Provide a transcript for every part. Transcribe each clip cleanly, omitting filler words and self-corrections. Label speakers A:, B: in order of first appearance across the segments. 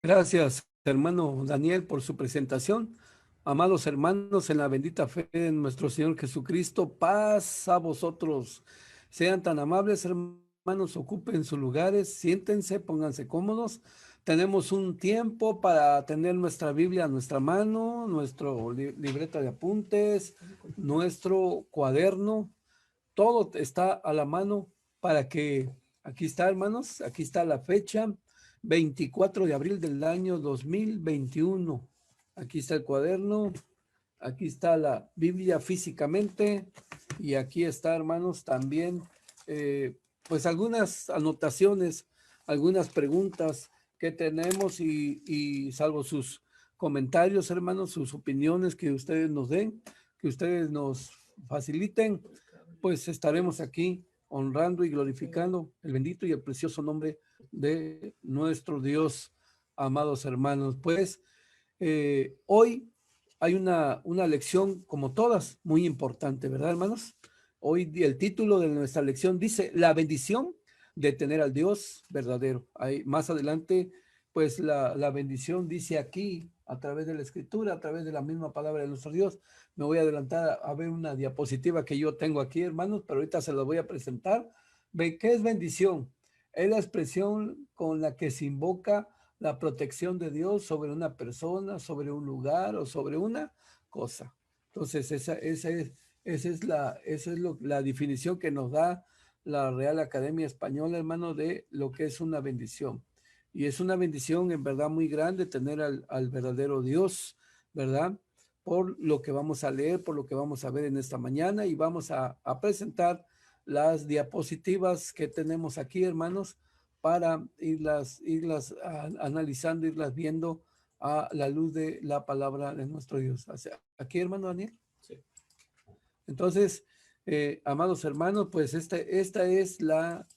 A: Gracias, hermano Daniel, por su presentación. Amados hermanos, en la bendita fe de nuestro Señor Jesucristo, paz a vosotros. Sean tan amables, hermanos, ocupen sus lugares, siéntense, pónganse cómodos. Tenemos un tiempo para tener nuestra Biblia a nuestra mano, nuestro libreta de apuntes, nuestro cuaderno. Todo está a la mano para que, aquí está, hermanos, aquí está la fecha, 24 de abril del año 2021. Aquí está el cuaderno, aquí está la Biblia físicamente y aquí está, hermanos, también, pues algunas anotaciones, algunas preguntas que tenemos y salvo sus comentarios, hermanos, sus opiniones que ustedes nos den, que ustedes nos faciliten, pues estaremos aquí honrando y glorificando el bendito y el precioso nombre de nuestro Dios, amados hermanos. Pues hoy hay una lección, como todas, muy importante, ¿verdad, hermanos? Hoy el título de nuestra lección dice, la bendición de tener al Dios verdadero. Ahí, más adelante, pues la bendición dice aquí, a través de la escritura, a través de la misma palabra de nuestro Dios. Me voy a adelantar a ver una diapositiva que yo tengo aquí, hermanos, pero ahorita se la voy a presentar. ¿Ve qué es bendición? Es la expresión con la que se invoca la protección de Dios sobre una persona, sobre un lugar o sobre una cosa. Entonces, esa es la definición que nos da la Real Academia Española, hermano, de lo que es una bendición. Y es una bendición en verdad muy grande tener al verdadero Dios, ¿verdad? Por lo que vamos a leer, por lo que vamos a ver en esta mañana y vamos a presentar las diapositivas que tenemos aquí, hermanos, para irlas analizando, irlas viendo a la luz de la palabra de nuestro Dios. Aquí, hermano Daniel. Sí. Entonces, amados hermanos, pues esta es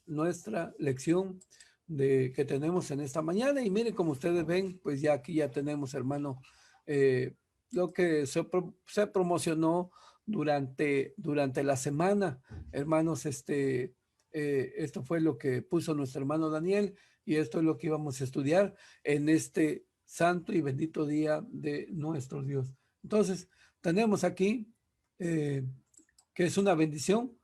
A: nuestra lección que tenemos en esta mañana. Y miren, como ustedes ven, pues ya aquí ya tenemos, hermano, eh, lo que se promocionó durante la semana. Hermanos, esto fue lo que puso nuestro hermano Daniel y esto es lo que íbamos a estudiar en este santo y bendito día de nuestro Dios. Entonces, tenemos aquí... que es una bendición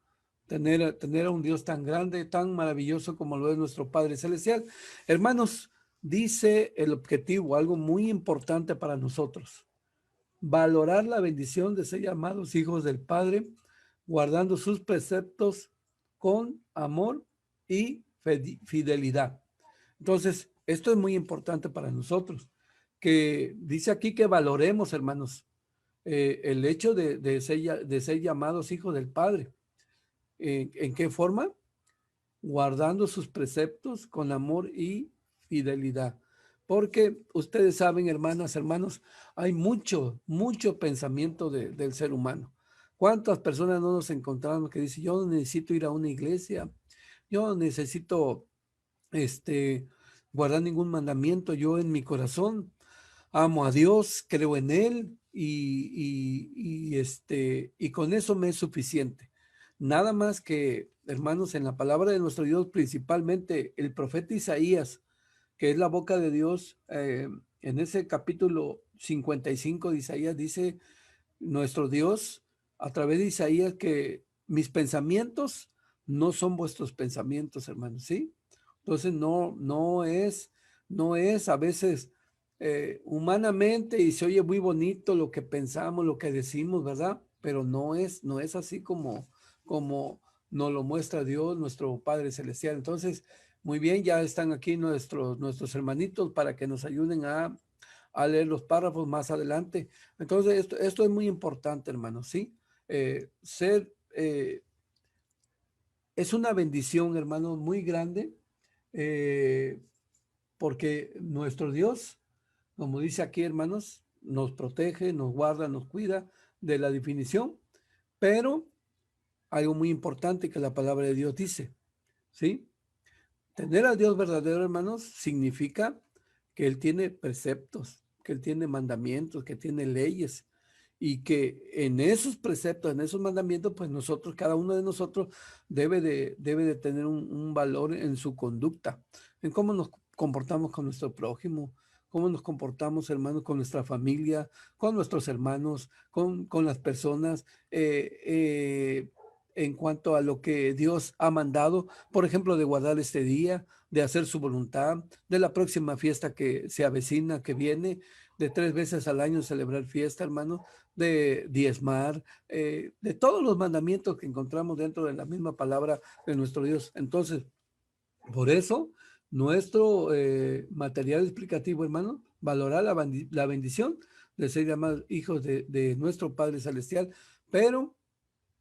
A: tener a un Dios tan grande, tan maravilloso como lo es nuestro Padre Celestial. Hermanos, dice el objetivo, algo muy importante para nosotros, valorar la bendición de ser llamados hijos del Padre, guardando sus preceptos con amor y fidelidad. Entonces, esto es muy importante para nosotros, que dice aquí que valoremos, hermanos, el hecho de ser llamados hijos del Padre. ¿En qué forma? Guardando sus preceptos con amor y fidelidad. Porque ustedes saben, hermanas, hermanos, hay mucho pensamiento del ser humano. ¿Cuántas personas no nos encontramos que dicen, yo no necesito ir a una iglesia, yo no necesito este, guardar ningún mandamiento, yo en mi corazón amo a Dios, creo en Él y con eso me es suficiente. Nada más que, hermanos, en la palabra de nuestro Dios, principalmente el profeta Isaías, que es la boca de Dios, en ese capítulo 55 de Isaías dice nuestro Dios a través de Isaías que mis pensamientos no son vuestros pensamientos, hermanos, ¿sí? Entonces no es a veces humanamente y se oye muy bonito lo que pensamos, lo que decimos, ¿verdad? Pero no es así como nos lo muestra Dios, nuestro Padre Celestial. Entonces, muy bien, ya están aquí nuestros hermanitos para que nos ayuden a leer los párrafos más adelante. Entonces, esto es muy importante, hermanos, ¿sí? Es una bendición, hermanos, muy grande, eh, porque nuestro Dios, como dice aquí, hermanos, nos protege, nos guarda, nos cuida de la definición, pero algo muy importante que la palabra de Dios dice, ¿sí? Tener al Dios verdadero, hermanos, significa que Él tiene preceptos, que Él tiene mandamientos, que tiene leyes y que en esos preceptos, en esos mandamientos, pues nosotros, cada uno de nosotros debe de tener un valor en su conducta, en cómo nos comportamos con nuestro prójimo, cómo nos comportamos, hermanos, con nuestra familia, con nuestros hermanos, con las personas, en cuanto a lo que Dios ha mandado, por ejemplo, de guardar este día, de hacer su voluntad, de la próxima fiesta que se avecina, que viene, de 3 veces al año celebrar fiesta, hermano, de diezmar, de todos los mandamientos que encontramos dentro de la misma palabra de nuestro Dios. Entonces, por eso, nuestro material explicativo, hermano, valorar la bendición de ser llamados hijos de nuestro Padre Celestial, pero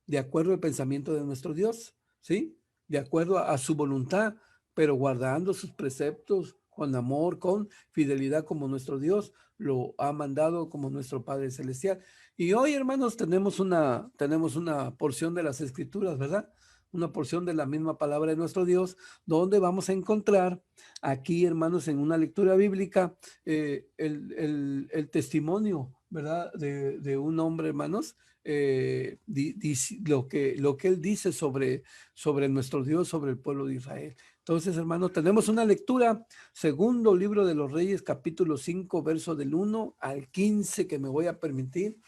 A: de acuerdo al pensamiento de nuestro Dios, ¿sí? De acuerdo a su voluntad, pero guardando sus preceptos con amor, con fidelidad como nuestro Dios lo ha mandado como nuestro Padre Celestial. Y hoy, hermanos, tenemos una porción de las Escrituras, ¿verdad? Una porción de la misma palabra de nuestro Dios, donde vamos a encontrar aquí, hermanos, en una lectura bíblica, el testimonio, ¿verdad? De un hombre, hermanos, lo que él dice sobre nuestro Dios, sobre el pueblo de Israel. Entonces, hermano, tenemos una lectura, segundo libro de los Reyes, capítulo 5, verso del 1 al 15, que me voy a permitir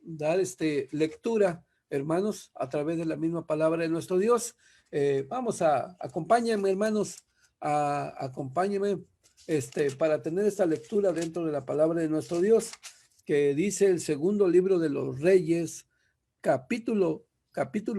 A: dar lectura, hermanos, a través de la misma palabra de nuestro Dios. Acompáñenme, hermanos, acompáñenme para tener esta lectura dentro de la palabra de nuestro Dios, que dice el segundo libro de los Reyes, capítulo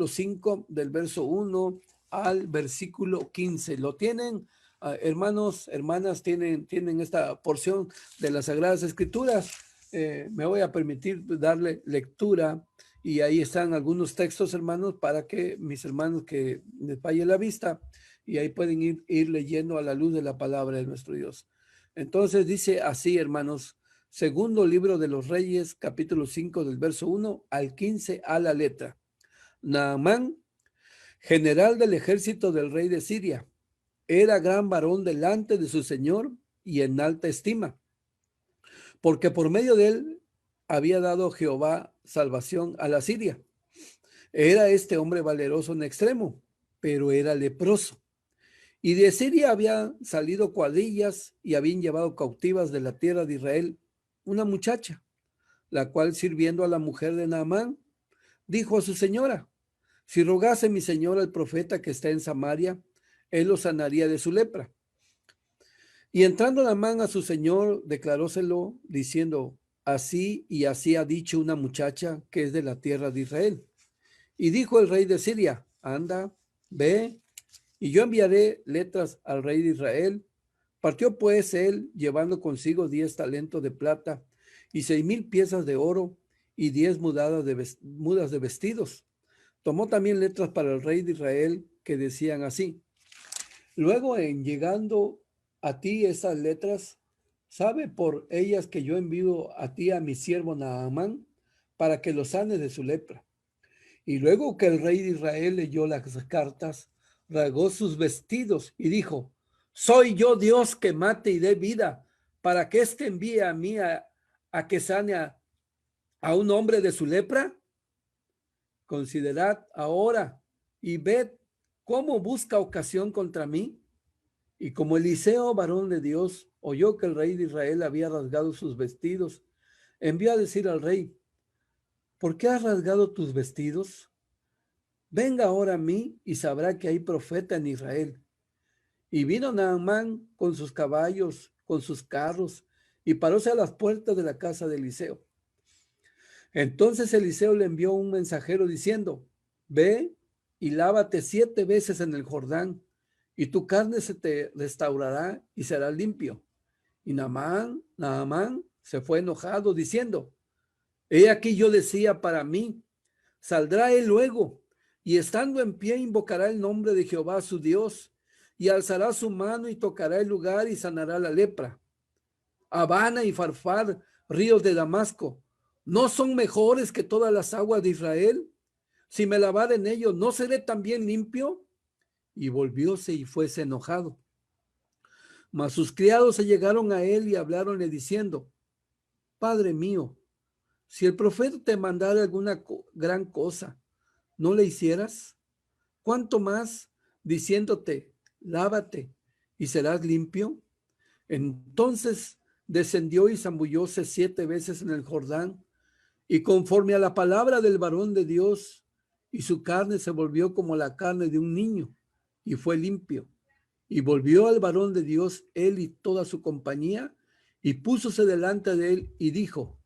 A: 5, del verso 1 al versículo 15. ¿Lo tienen, hermanos, hermanas? ¿Tienen esta porción de las Sagradas Escrituras? Me voy a permitir darle lectura y ahí están algunos textos, hermanos, para que mis hermanos que les falle la vista y ahí pueden ir leyendo a la luz de la palabra de nuestro Dios. Entonces dice así, hermanos: segundo libro de los Reyes, capítulo 5, del verso 1 al 15 a la letra. Naamán, general del ejército del rey de Siria, era gran varón delante de su señor y en alta estima, porque por medio de él había dado Jehová salvación a la Siria. Era este hombre valeroso en extremo, pero era leproso. Y de Siria habían salido cuadrillas y habían llevado cautivas de la tierra de Israel una muchacha, la cual, sirviendo a la mujer de Naamán, dijo a su señora: si rogase mi señor al profeta que está en Samaria, él lo sanaría de su lepra. Y entrando Naamán a su señor, declaróselo diciendo: así y así ha dicho una muchacha que es de la tierra de Israel. Y dijo el rey de Siria: anda, ve, y yo enviaré letras al rey de Israel. Partió pues él, llevando consigo 10 talentos de plata y 6,000 piezas de oro y 10 mudas de vestidos. Tomó también letras para el rey de Israel que decían así: luego, en llegando a ti esas letras, sabe por ellas que yo envío a ti a mi siervo Naamán para que lo sane de su lepra. Y luego que el rey de Israel leyó las cartas, rasgó sus vestidos y dijo: soy yo Dios que mate y dé vida, para que éste envíe a mí a que sane a un hombre de su lepra. Considerad ahora y ved cómo busca ocasión contra mí. Y como Eliseo, varón de Dios, oyó que el rey de Israel había rasgado sus vestidos, envió a decir al rey: ¿por qué has rasgado tus vestidos? Venga ahora a mí y sabrá que hay profeta en Israel. Y vino Naamán con sus caballos, con sus carros, y paróse a las puertas de la casa de Eliseo. Entonces Eliseo le envió un mensajero diciendo: ve y lávate 7 veces en el Jordán, y tu carne se te restaurará y será limpio. Y Naamán se fue enojado diciendo: he aquí, yo decía para mí, saldrá él luego, y estando en pie invocará el nombre de Jehová su Dios, y alzará su mano y tocará el lugar y sanará la lepra. Habana y Farfar, ríos de Damasco, ¿no son mejores que todas las aguas de Israel? Si me lavare en ellos, ¿no seré también limpio? Y volvióse y fuese enojado. Mas sus criados se llegaron a él y hablaronle diciendo: Padre mío, si el profeta te mandara alguna gran cosa, ¿no le hicieras? ¿Cuánto más diciéndote: lávate y serás limpio? Entonces descendió y zambullóse 7 veces en el Jordán, y conforme a la palabra del varón de Dios, y su carne se volvió como la carne de un niño, y fue limpio. Y volvió al varón de Dios, él y toda su compañía, y púsose delante de él, y dijo: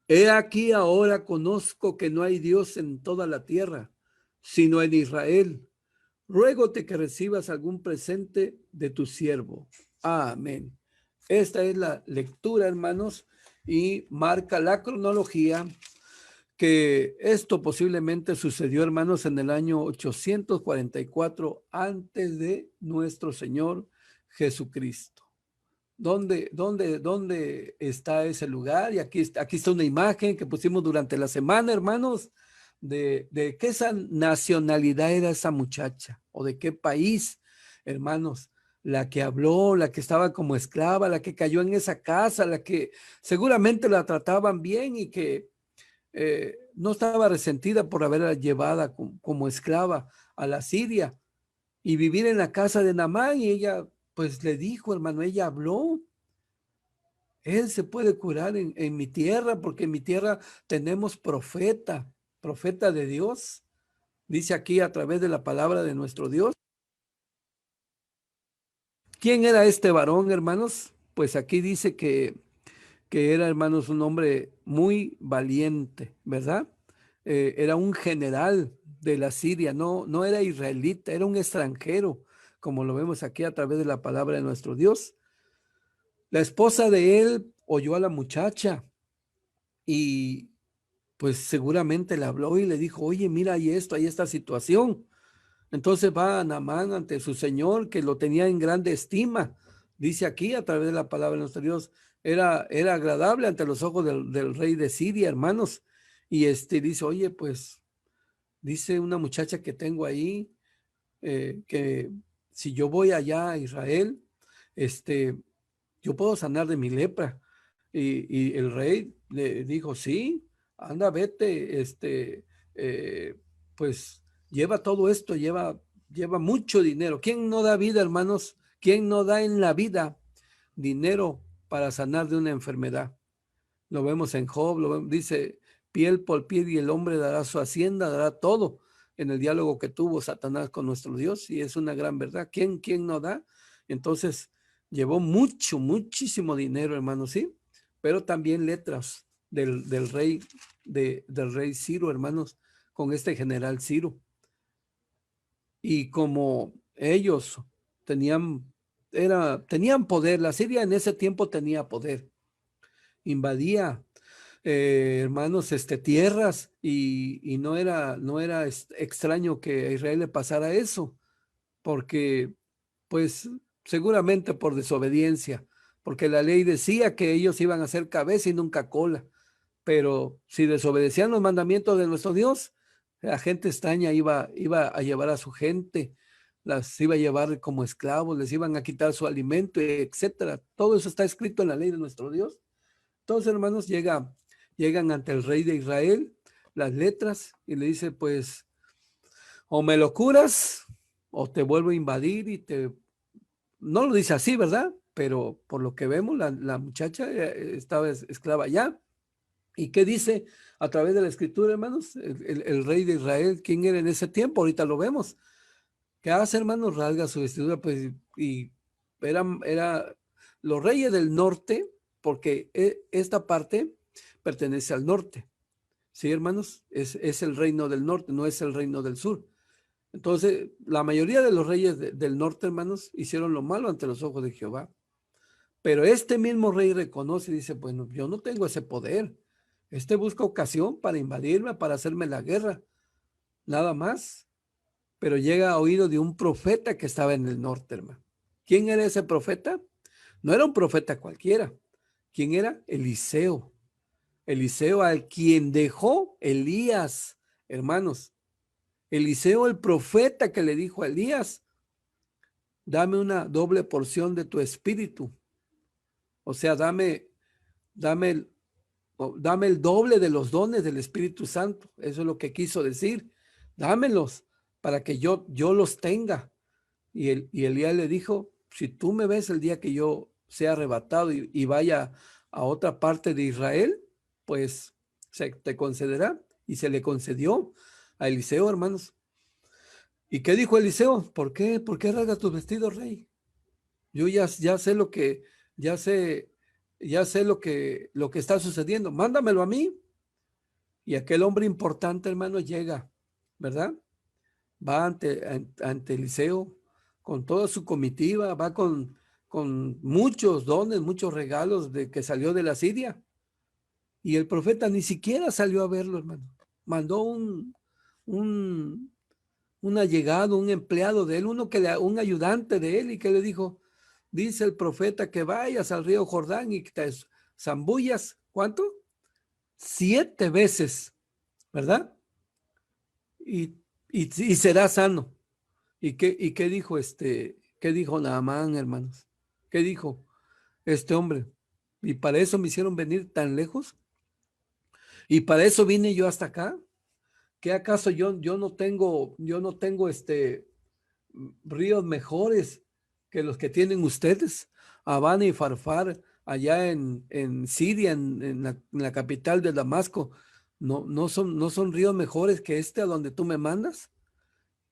A: He aquí ahora conozco que no hay Dios en toda la tierra, sino en Israel. Ruégote que recibas algún presente de tu siervo. Amén. Esta es la lectura, hermanos, y marca la cronología que esto posiblemente sucedió, hermanos, en el año 844 antes de nuestro Señor Jesucristo. ¿Dónde está ese lugar? Y aquí está una imagen que pusimos durante la semana, hermanos, de qué esa nacionalidad era esa muchacha o de qué país, hermanos. La que habló, la que estaba como esclava, la que cayó en esa casa, la que seguramente la trataban bien y que no estaba resentida por haberla llevada como esclava a la Siria y vivir en la casa de Naamán. Y ella pues le dijo, hermano, ella habló: Él se puede curar en mi tierra, porque en mi tierra tenemos profeta de Dios. Dice aquí a través de la palabra de nuestro Dios. ¿Quién era este varón, hermanos? Pues aquí dice que era, hermanos, un hombre muy valiente, ¿verdad? Era un general de la Siria, no era israelita, era un extranjero, como lo vemos aquí a través de la palabra de nuestro Dios. La esposa de él oyó a la muchacha y pues seguramente le habló y le dijo: Oye, mira, hay esta situación. Entonces va a Naamán ante su señor, que lo tenía en grande estima. Dice aquí a través de la palabra de nuestro Dios, era agradable ante los ojos del rey de Siria, hermanos. Y dice: Oye, pues dice una muchacha que tengo ahí, que si yo voy allá a Israel, yo puedo sanar de mi lepra. Y el rey le dijo: Sí, anda, vete, eh, pues lleva todo esto, lleva mucho dinero. ¿Quién no da vida, hermanos? ¿Quién no da en la vida dinero para sanar de una enfermedad? Lo vemos en Job, dice: piel por piel, y el hombre dará su hacienda, dará todo, en el diálogo que tuvo Satanás con nuestro Dios, y es una gran verdad. ¿Quién no da? Entonces llevó muchísimo dinero, hermano, sí, pero también letras del rey, del rey Ciro, hermanos, con este general Ciro. Y como ellos tenían, tenían poder, la Siria en ese tiempo tenía poder, invadía, hermanos, tierras, y no era extraño que a Israel le pasara eso, porque pues seguramente por desobediencia, porque la ley decía que ellos iban a ser cabeza y nunca cola, pero si desobedecían los mandamientos de nuestro Dios, la gente extraña iba a llevar a su gente, las iba a llevar como esclavos, les iban a quitar su alimento, etcétera. Todo eso está escrito en la ley de nuestro Dios. Entonces, hermanos, llegan ante el rey de Israel las letras y le dice: Pues o me lo curas o te vuelvo a invadir y te... No lo dice así, ¿verdad? Pero por lo que vemos, la muchacha estaba esclava ya. ¿Y qué dice a través de la escritura, hermanos? El rey de Israel, ¿quién era en ese tiempo? Ahorita lo vemos. ¿Qué hace, hermanos? Rasga su vestidura, pues, y era los reyes del norte, porque esta parte pertenece al norte. Sí, hermanos, es el reino del norte, no es el reino del sur. Entonces, la mayoría de los reyes del norte, hermanos, hicieron lo malo ante los ojos de Jehová. Pero este mismo rey reconoce y dice: Bueno, yo no tengo ese poder. Busca ocasión para invadirme, para hacerme la guerra, nada más. Pero llega a oído de un profeta que estaba en el norte, hermano. ¿Quién era ese profeta? No era un profeta cualquiera. ¿Quién era? Eliseo. Eliseo, al quien dejó Elías, hermanos. Eliseo, el profeta que le dijo a Elías: Dame una doble porción de tu espíritu. O sea, dame el doble de los dones del Espíritu Santo. Eso es lo que quiso decir. Dámelos para que yo los tenga. Y Elías le dijo: si tú me ves el día que yo sea arrebatado y vaya a otra parte de Israel, pues se te concederá. Y se le concedió a Eliseo, hermanos. ¿Y qué dijo Eliseo? ¿Por qué? ¿Por qué rasgas tus vestidos, rey? Yo ya sé lo que, ya sé, ya sé lo que está sucediendo. Mándamelo a mí. Y aquel hombre importante, hermano, llega, ¿verdad? Va ante Eliseo con toda su comitiva, va con muchos dones, muchos regalos de que salió de la Siria. Y el profeta ni siquiera salió a verlo, hermano. Mandó un, un allegado, un empleado de él, un ayudante de él, y que le dijo, dice el profeta que vayas al río Jordán y que te zambullas, ¿cuánto? 7 veces, ¿verdad? Y, y será sano. ¿Y qué dijo qué dijo Naamán, hermanos? ¿Qué dijo este hombre? ¿Y para eso me hicieron venir tan lejos? ¿Y para eso vine yo hasta acá? ¿Qué acaso yo no tengo ríos mejores que los que tienen ustedes? Habana y Farfar, allá en Siria, en la capital de Damasco, no son ríos mejores que este a donde tú me mandas.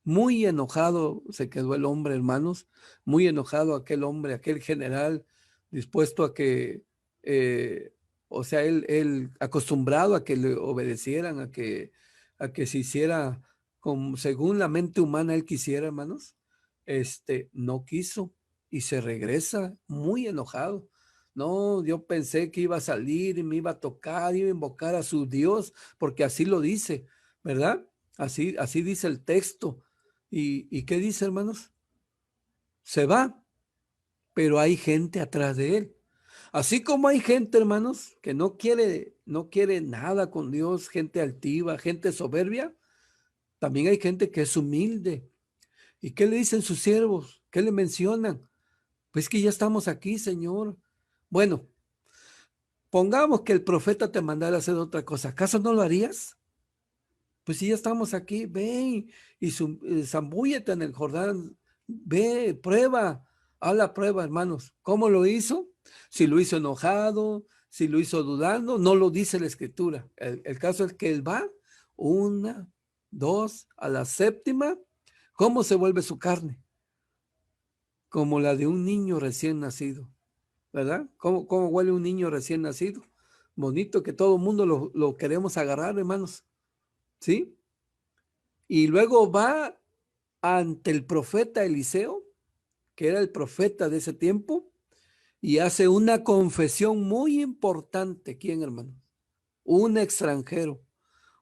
A: Muy enojado se quedó el hombre, hermanos, muy enojado aquel hombre, aquel general, dispuesto a que, eh, o sea, él acostumbrado a que le obedecieran, a que se hiciera como según la mente humana él quisiera, hermanos, no quiso y se regresa muy enojado. No, yo pensé que iba a salir y me iba a tocar, iba a invocar a su Dios, porque así lo dice, ¿verdad? Así dice el texto. ¿Y qué dice, hermanos? Se va, pero hay gente atrás de él. Así como hay gente, hermanos, que no quiere nada con Dios, gente altiva, gente soberbia, también hay gente que es humilde. ¿Y qué le dicen sus siervos? ¿Qué le mencionan? Pues que ya estamos aquí, Señor. Bueno, pongamos que el profeta te mandara a hacer otra cosa. ¿Acaso no lo harías? Pues si ya estamos aquí, ve zambúllete en el Jordán, ve, prueba, haz la prueba, hermanos. ¿Cómo lo hizo? Si lo hizo enojado, si lo hizo dudando, no lo dice la escritura. El caso es que él va, una, dos, a la séptima, ¿cómo se vuelve su carne? Como la de un niño recién nacido, ¿verdad? ¿Cómo huele un niño recién nacido? Bonito que todo el mundo lo queremos agarrar, hermanos, ¿sí? Y luego va ante el profeta Eliseo, que era el profeta de ese tiempo, y hace una confesión muy importante. ¿Quién, hermano? Un extranjero,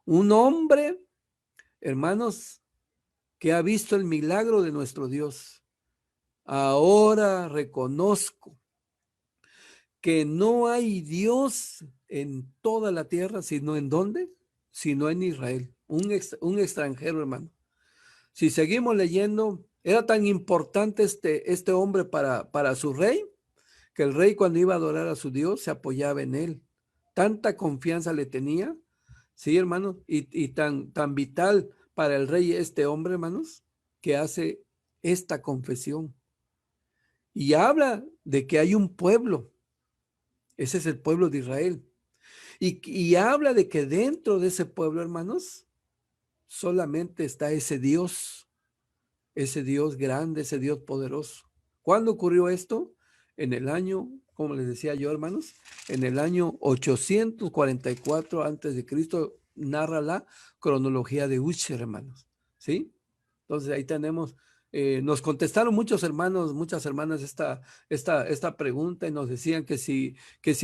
A: un hombre, hermanos, que ha visto el milagro de nuestro Dios. Ahora reconozco que no hay Dios en toda la tierra, sino en dónde, sino en Israel. Un extranjero, hermano. Si seguimos leyendo, era tan importante este hombre para su rey, que el rey cuando iba a adorar a su Dios se apoyaba en él. Tanta confianza le tenía, sí, hermanos, y tan vital para el rey este hombre, hermanos, que hace esta confesión. Y habla de que hay un pueblo, ese es el pueblo de Israel. Y habla de que dentro de ese pueblo, hermanos, solamente está ese Dios grande, ese Dios poderoso. ¿Cuándo ocurrió esto? En el año, como les decía yo, hermanos, en el año 844 antes de Cristo, narra la cronología de Ucher, hermanos. ¿Sí? Entonces ahí tenemos, nos contestaron muchos hermanos, muchas hermanas esta pregunta y nos decían que si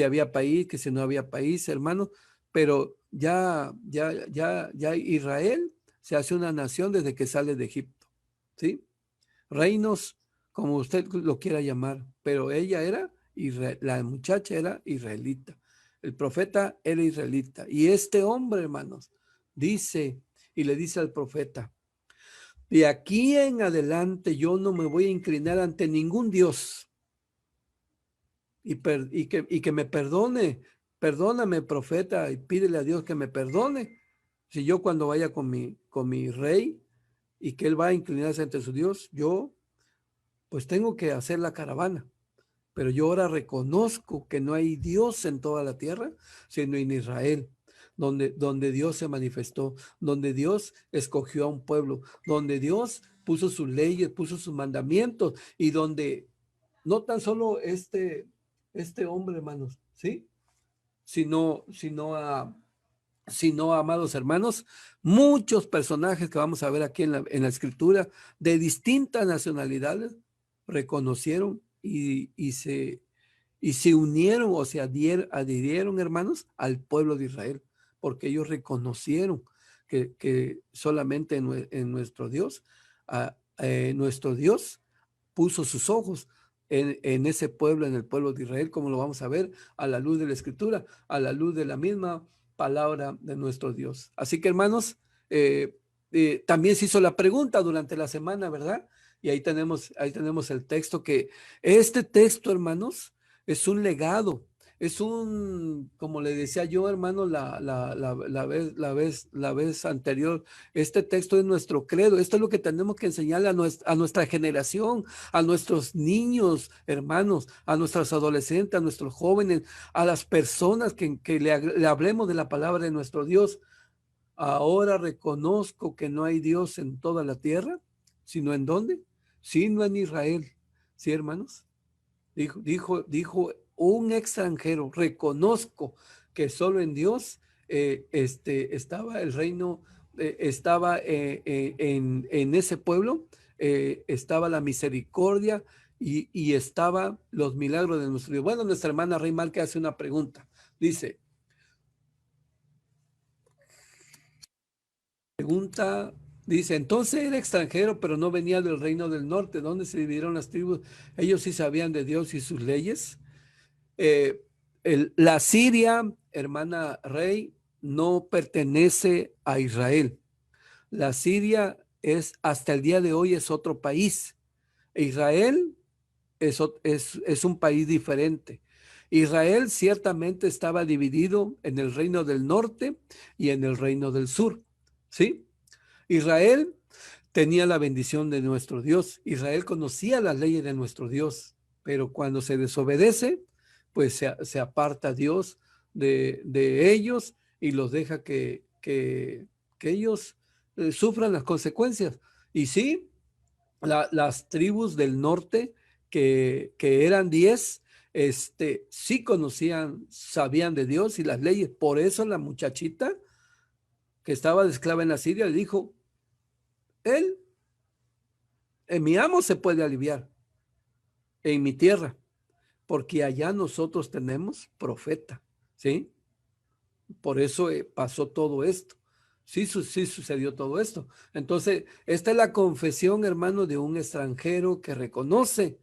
A: había país, que si no había país, hermanos, pero ya Israel se hace una nación desde que sale de Egipto. ¿Sí? Reinos, como usted lo quiera llamar, pero ella era, la muchacha era israelita, el profeta era israelita, y este hombre, hermanos, dice y le dice al profeta, de aquí en adelante yo no me voy a inclinar ante ningún Dios y que me perdone, perdóname, profeta, y pídele a Dios que me perdone. Si yo cuando vaya con mi rey y que él va a inclinarse ante su Dios, yo pues tengo que hacer la caravana. Pero yo ahora reconozco que no hay Dios en toda la tierra, sino en Israel, donde Dios se manifestó, donde Dios escogió a un pueblo, donde Dios puso sus leyes, puso sus mandamientos, y donde no tan solo este hombre, hermanos, ¿sí? Sino, amados hermanos, muchos personajes que vamos a ver aquí en la escritura de distintas nacionalidades reconocieron y se unieron o se adhirieron, hermanos, al pueblo de Israel, porque ellos reconocieron que solamente en nuestro Dios puso sus ojos en ese pueblo, en el pueblo de Israel, como lo vamos a ver a la luz de la escritura, a la luz de la misma palabra de nuestro Dios. Así que, hermanos, también se hizo la pregunta durante la semana, ¿verdad? Y ahí tenemos el texto, que este texto, hermanos, es un legado, como le decía yo, hermano, la vez anterior, este texto es nuestro credo. Esto es lo que tenemos que enseñarle a nuestra generación, a nuestros niños, hermanos, a nuestros adolescentes, a nuestros jóvenes, a las personas que le hablemos de la palabra de nuestro Dios. Ahora reconozco que no hay Dios en toda la tierra, sino ¿en dónde? Sino en Israel. ¿Sí, hermanos? Dijo un extranjero: reconozco que solo en Dios estaba el reino, estaba en ese pueblo, estaba la misericordia y estaba los milagros de nuestro Dios. Bueno, nuestra hermana Rey Malca hace una pregunta. Dice, entonces era extranjero, pero no venía del reino del norte, donde se dividieron las tribus. Ellos sí sabían de Dios y sus leyes. La Siria, hermana Rey, no pertenece a Israel. La Siria hasta el día de hoy es otro país. Israel es un país diferente. Israel ciertamente estaba dividido en el reino del norte y en el reino del sur, ¿sí? Israel tenía la bendición de nuestro Dios. Israel conocía las leyes de nuestro Dios, pero cuando se desobedece, pues se aparta Dios de ellos y los deja que ellos sufran las consecuencias. Y sí, las tribus del norte, que eran 10, sí conocían, sabían de Dios y las leyes. Por eso la muchachita que estaba de esclava en la Siria le dijo: él, en mi amo se puede aliviar, en mi tierra, porque allá nosotros tenemos profeta, ¿sí? Por eso pasó todo esto. Sí, sí sucedió todo esto. Entonces, esta es la confesión, hermano, de un extranjero que reconoce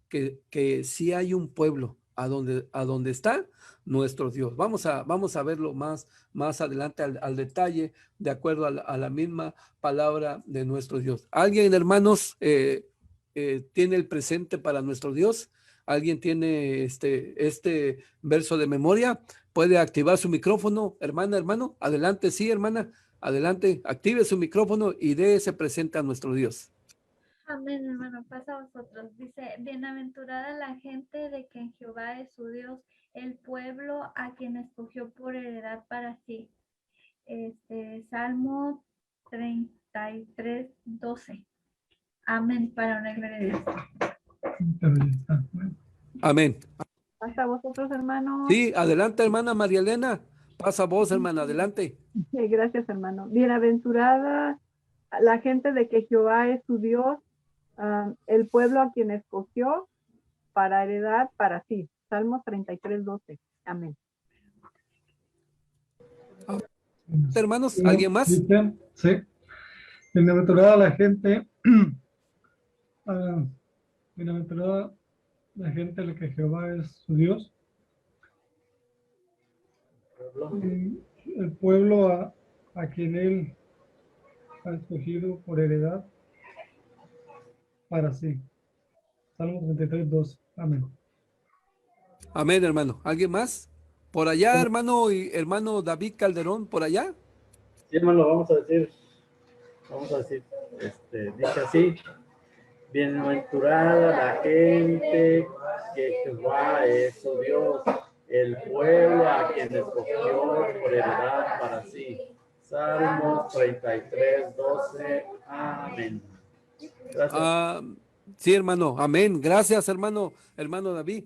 A: que sí hay un pueblo a donde está nuestro Dios. Vamos a verlo más adelante al detalle, de acuerdo a la misma palabra de nuestro Dios. ¿Alguien, hermanos, tiene el presente para nuestro Dios? ¿Alguien tiene este verso de memoria? Puede activar su micrófono, hermana, hermano. Adelante, sí, hermana. Adelante, active su micrófono y dé ese presente a nuestro Dios.
B: Amén, hermano. Pasa a vosotros. Dice, bienaventurada la gente de que Jehová es su Dios, el pueblo a quien escogió por heredad para sí. Salmo 33:12. Amén, para una gloria de Dios.
A: Amén.
C: Pasa a vosotros, hermano.
A: Sí, adelante, hermana María Elena. Pasa vos, hermana, adelante.
C: Sí, gracias, hermano. Bienaventurada la gente de que Jehová es su Dios, el pueblo a quien escogió para heredad para sí. Salmos 33:12. Amén.
A: Hermanos, ¿alguien más?
D: Sí. Bienaventurada la gente, bienaventurada la gente de la que Jehová es su Dios. El pueblo a quien él ha escogido por heredad para sí. Salmo 33:12. Amén.
A: Amén, hermano. ¿Alguien más? Por allá, hermano David Calderón, por allá.
E: Sí, hermano, vamos a decir, dice así: Bienaventurada la gente que Jehová es su Dios, el pueblo a quien escogió por heredad para sí. Salmos 33, 12. Amén. Gracias.
A: Sí, hermano. Amén. Gracias, hermano David.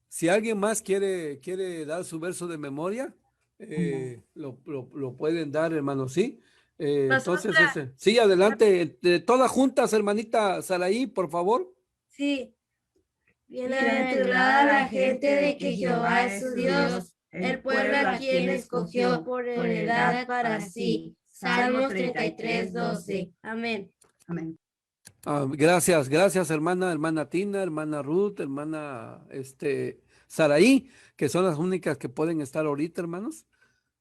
A: Si alguien más quiere dar su verso de memoria, lo pueden dar, hermano, ¿sí? Entonces, sí, adelante. Todas juntas, hermanita Saraí, por favor.
F: Sí. Bienaventurada la gente de que Jehová es su Dios, el pueblo a quien escogió por heredad para sí. Salmos 33, 12. Amén.
C: Amén.
A: Gracias, hermana Tina, hermana Ruth, hermana Saraí, que son las únicas que pueden estar ahorita, hermanos.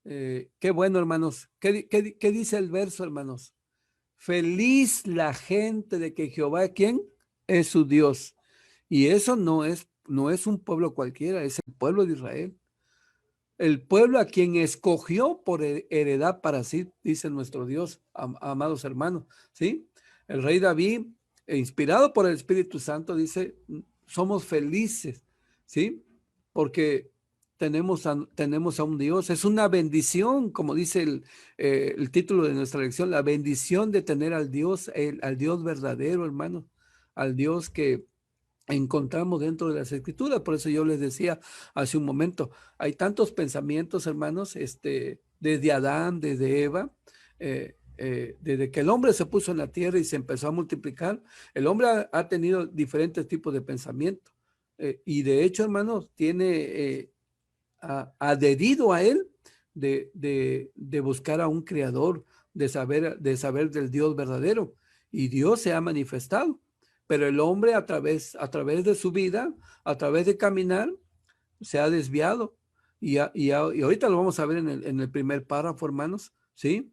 A: Qué bueno, hermanos. ¿Qué dice el verso, hermanos? Feliz la gente de que Jehová, ¿quién? Es su Dios. Y eso no es un pueblo cualquiera, es el pueblo de Israel. El pueblo a quien escogió por heredad para sí, dice nuestro Dios, amados hermanos, ¿sí? El rey David, inspirado por el Espíritu Santo, dice, somos felices, ¿sí? Porque tenemos a un Dios, es una bendición, como dice el título de nuestra lección, la bendición de tener al Dios verdadero, hermano, al Dios que encontramos dentro de las escrituras. Por eso yo les decía hace un momento, hay tantos pensamientos, hermanos, desde Adán, desde Eva, desde que el hombre se puso en la tierra y se empezó a multiplicar, el hombre ha tenido diferentes tipos de pensamiento. Y de hecho, hermanos, tiene adherido a él de buscar a un creador, de saber del Dios verdadero. Y Dios se ha manifestado. Pero el hombre a través de su vida, a través de caminar, se ha desviado. Y ahorita lo vamos a ver en el primer párrafo, hermanos, ¿sí?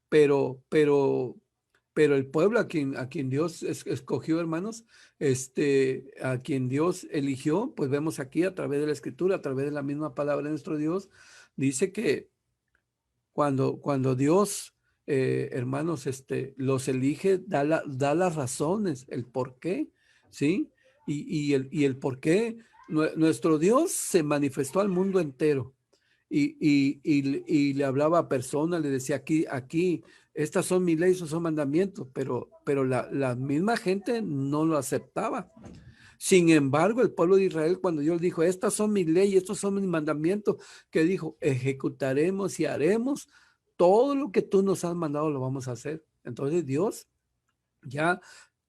A: Pero el pueblo a quien Dios escogió, hermanos, a quien Dios eligió, pues vemos aquí a través de la escritura, a través de la misma palabra de nuestro Dios, dice que cuando Dios, hermanos, los elige, da las razones, el por qué, ¿sí? Y el por qué nuestro Dios se manifestó al mundo entero y le hablaba a personas, le decía aquí, estas son mis leyes, estos son mandamientos, pero la misma gente no lo aceptaba. Sin embargo, el pueblo de Israel, cuando Dios dijo, estas son mis leyes, estos son mis mandamientos, que dijo, ejecutaremos y haremos todo lo que tú nos has mandado, lo vamos a hacer. Entonces Dios, ya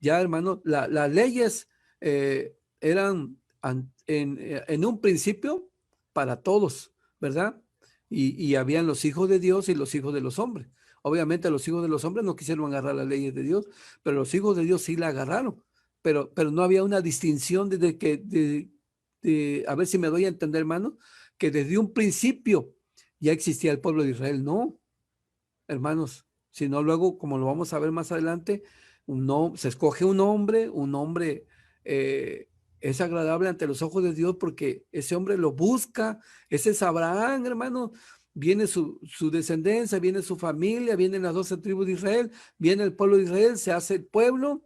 A: hermano, las leyes eran en un principio para todos, ¿verdad? Y habían los hijos de Dios y los hijos de los hombres. Obviamente los hijos de los hombres no quisieron agarrar las leyes de Dios, pero los hijos de Dios sí la agarraron. Pero no había una distinción desde a ver si me doy a entender, hermano, que desde un principio ya existía el pueblo de Israel. No, hermanos, sino luego, como lo vamos a ver más adelante, se escoge un hombre es agradable ante los ojos de Dios porque ese hombre lo busca, ese es Abraham, hermano, viene su descendencia, viene su familia, vienen las 12 tribus de Israel, viene el pueblo de Israel, se hace el pueblo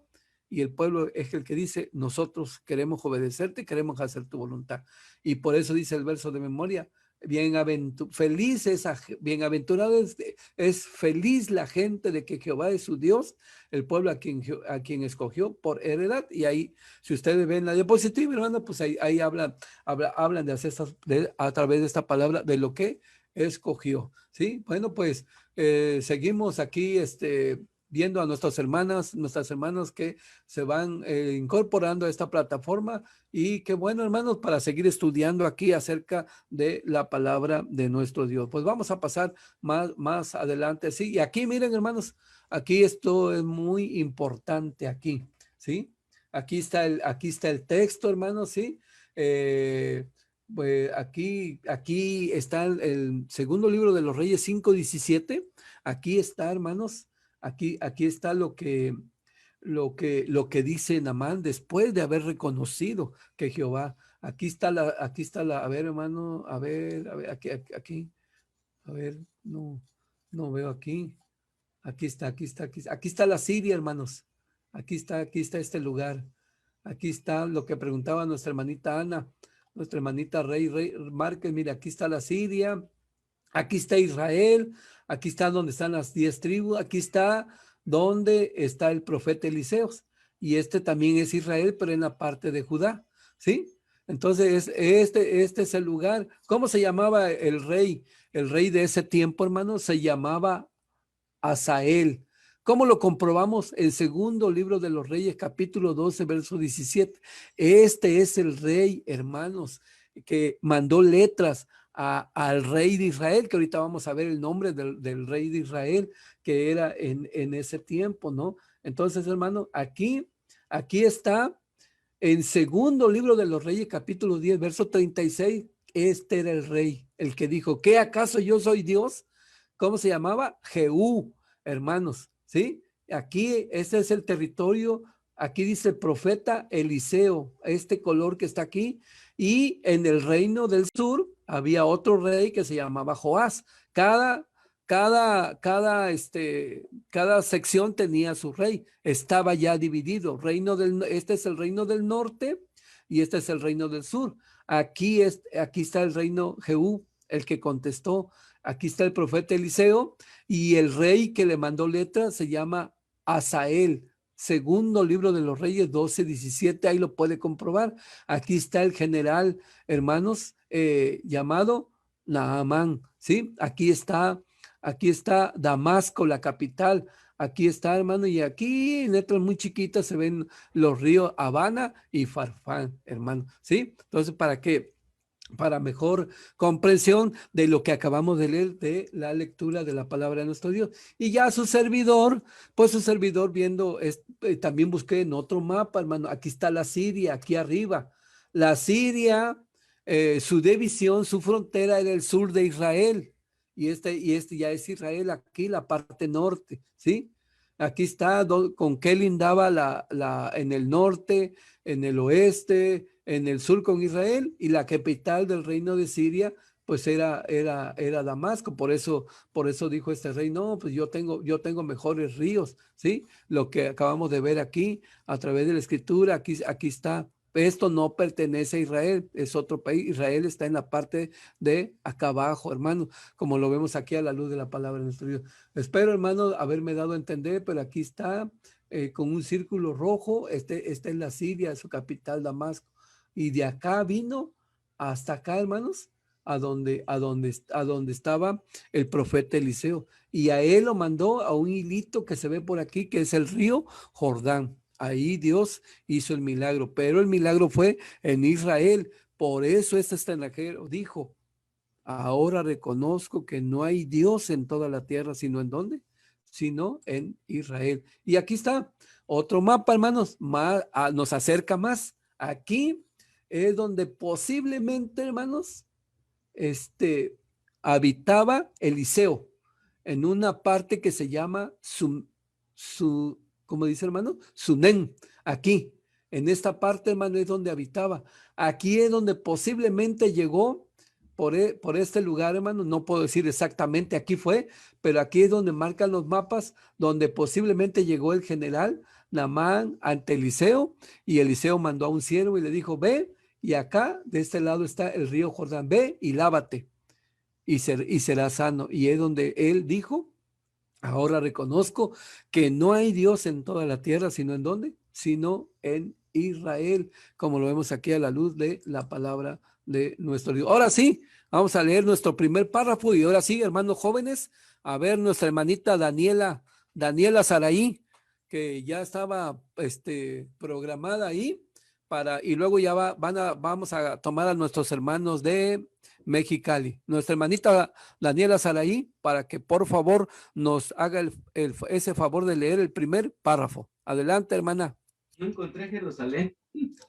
A: y el pueblo es el que dice, nosotros queremos obedecerte, queremos hacer tu voluntad. Y por eso dice el verso de memoria, bienaventurado es feliz la gente de que Jehová es su Dios, el pueblo a quien escogió por heredad. Y ahí, si ustedes ven la diapositiva, hermano, pues ahí hablan de hacer a través de esta palabra de lo que escogió. ¿Sí? Bueno, pues seguimos aquí viendo a nuestras hermanas que se van incorporando a esta plataforma y qué bueno, hermanos, para seguir estudiando aquí acerca de la palabra de nuestro Dios. Pues vamos a pasar más adelante, sí, y aquí miren, hermanos, aquí esto es muy importante aquí, ¿sí? Aquí está el texto, hermanos, ¿sí? Pues aquí está el segundo libro de los Reyes 5:17. Aquí está, hermanos, aquí está lo que dice Naamán después de haber reconocido que Jehová, aquí está a ver, hermano, a ver, aquí, a ver, no veo aquí. Aquí está la Siria, hermanos. Aquí está este lugar. Aquí está lo que preguntaba nuestra hermanita Ana, nuestra hermanita Rey Márquez. Mira, aquí está la Siria, aquí está Israel, aquí está donde están las 10 tribus, aquí está donde está el profeta Eliseos. Y este también es Israel, pero en la parte de Judá, ¿sí? Entonces, este es el lugar. ¿Cómo se llamaba el rey? El rey de ese tiempo, hermano, se llamaba Asael. ¿Cómo lo comprobamos? El segundo libro de los Reyes, capítulo 12, verso 17. Este es el rey, hermanos, que mandó letras al rey de Israel, que ahorita vamos a ver el nombre del rey de Israel, que era en ese tiempo, ¿no? Entonces, hermano, aquí está en segundo libro de los Reyes, capítulo 10, verso 36. Este era el rey, el que dijo, ¿qué acaso yo soy Dios? ¿Cómo se llamaba? Jehú, hermanos, ¿sí? Aquí, este es el territorio, aquí dice el profeta Eliseo, este color que está aquí, y en el reino del sur había otro rey que se llamaba Joás. Cada sección tenía su rey, estaba ya dividido. Este es el reino del norte y este es el reino del sur. Aquí está el reino Jehú, el que contestó. Aquí está el profeta Eliseo y el rey que le mandó letra se llama Asael. Segundo libro de los Reyes 12, 17, ahí lo puede comprobar. Aquí está el general, hermanos, llamado Naamán, ¿sí? Aquí está Damasco, la capital. Aquí está, hermano, y aquí en letras muy chiquitas se ven los ríos Habana y Farfán, hermano, ¿sí? Entonces, para mejor comprensión de lo que acabamos de leer de la lectura de la palabra de nuestro Dios. Y ya su servidor viendo, también busqué en otro mapa, hermano, aquí está la Siria, aquí arriba. La Siria, su división, su frontera era el sur de Israel. Y este ya es Israel, aquí la parte norte, ¿sí? Aquí está con qué lindaba en el norte, en el oeste, en el sur con Israel, y la capital del reino de Siria pues era Damasco. Por eso dijo este rey, no, pues yo tengo mejores ríos, ¿sí? Lo que acabamos de ver aquí a través de la escritura, aquí está. Esto no pertenece a Israel, es otro país. Israel está en la parte de acá abajo, hermano, como lo vemos aquí a la luz de la palabra de nuestro Dios. Espero, hermano, haberme dado a entender, pero aquí está con un círculo rojo. Esta es la Siria, su capital, Damasco. Y de acá vino hasta acá, hermanos, a donde estaba el profeta Eliseo. Y a él lo mandó a un hilito que se ve por aquí, que es el río Jordán. Ahí Dios hizo el milagro, pero el milagro fue en Israel. Por eso este extranjero dijo, ahora reconozco que no hay Dios en toda la tierra, sino ¿en dónde? Sino en Israel. Y aquí está otro mapa, hermanos, nos acerca más. Aquí es donde posiblemente, hermanos, habitaba Eliseo, en una parte que se llama ¿cómo dice, hermano? Sunem, aquí, en esta parte, hermano, es donde habitaba. Aquí es donde posiblemente llegó por este lugar, hermano. No puedo decir exactamente aquí fue, pero aquí es donde marcan los mapas, donde posiblemente llegó el general Naamán ante Eliseo, y Eliseo mandó a un siervo y le dijo, ve, y acá, de este lado está el río Jordán, ve y lávate, y será sano. Y es donde él dijo, ahora reconozco que no hay Dios en toda la tierra, sino ¿en dónde? Sino en Israel, como lo vemos aquí a la luz de la palabra de nuestro Dios. Ahora sí, vamos a leer nuestro primer párrafo, y ahora sí, hermanos jóvenes, a ver nuestra hermanita Daniela Saraí, que ya estaba programada ahí y luego ya vamos a tomar a nuestros hermanos de Mexicali. Nuestra hermanita Daniela Saraí, para que por favor nos haga ese favor de leer el primer párrafo. Adelante, hermana.
G: No encontré Jerusalén.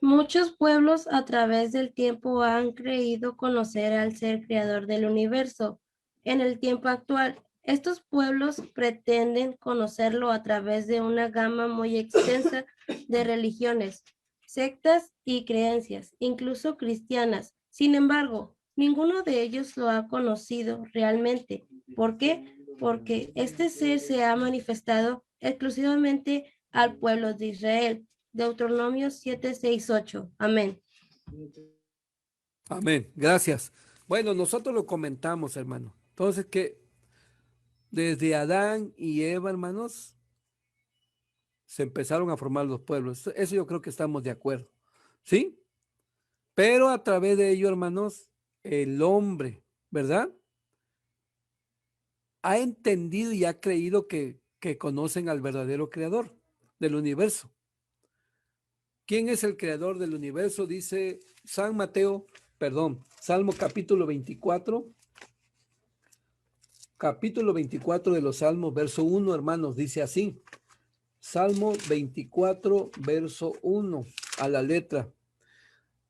F: Muchos pueblos a través del tiempo han creído conocer al ser creador del universo. En el tiempo actual, estos pueblos pretenden conocerlo a través de una gama muy extensa de religiones, sectas y creencias, incluso cristianas. Sin embargo, ninguno de ellos lo ha conocido realmente. ¿Por qué? Porque este ser se ha manifestado exclusivamente al pueblo de Israel. Deuteronomio 7, 6, 8. Amén.
A: Amén. Gracias. Bueno, nosotros lo comentamos, hermano. Entonces, que desde Adán y Eva, hermanos, se empezaron a formar los pueblos. Eso yo creo que estamos de acuerdo. ¿Sí? Pero a través de ello, hermanos, el hombre, ¿verdad? Ha entendido y ha creído que conocen al verdadero creador del universo. ¿Quién es el creador del universo? Dice Salmo capítulo 24. Capítulo 24 de los Salmos, verso 1, hermanos, dice así. Salmo 24, verso 1, a la letra.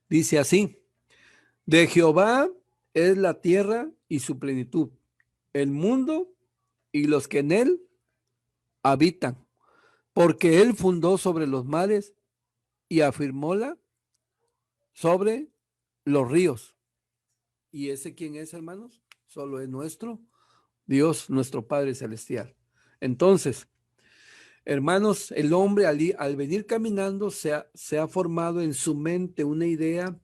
A: Dice así. De Jehová es la tierra y su plenitud, el mundo y los que en él habitan, porque él fundó sobre los mares y afirmóla sobre los ríos. ¿Y ese quién es, hermanos? Solo es nuestro Dios, nuestro Padre Celestial. Entonces, hermanos, el hombre al venir caminando se ha formado en su mente una idea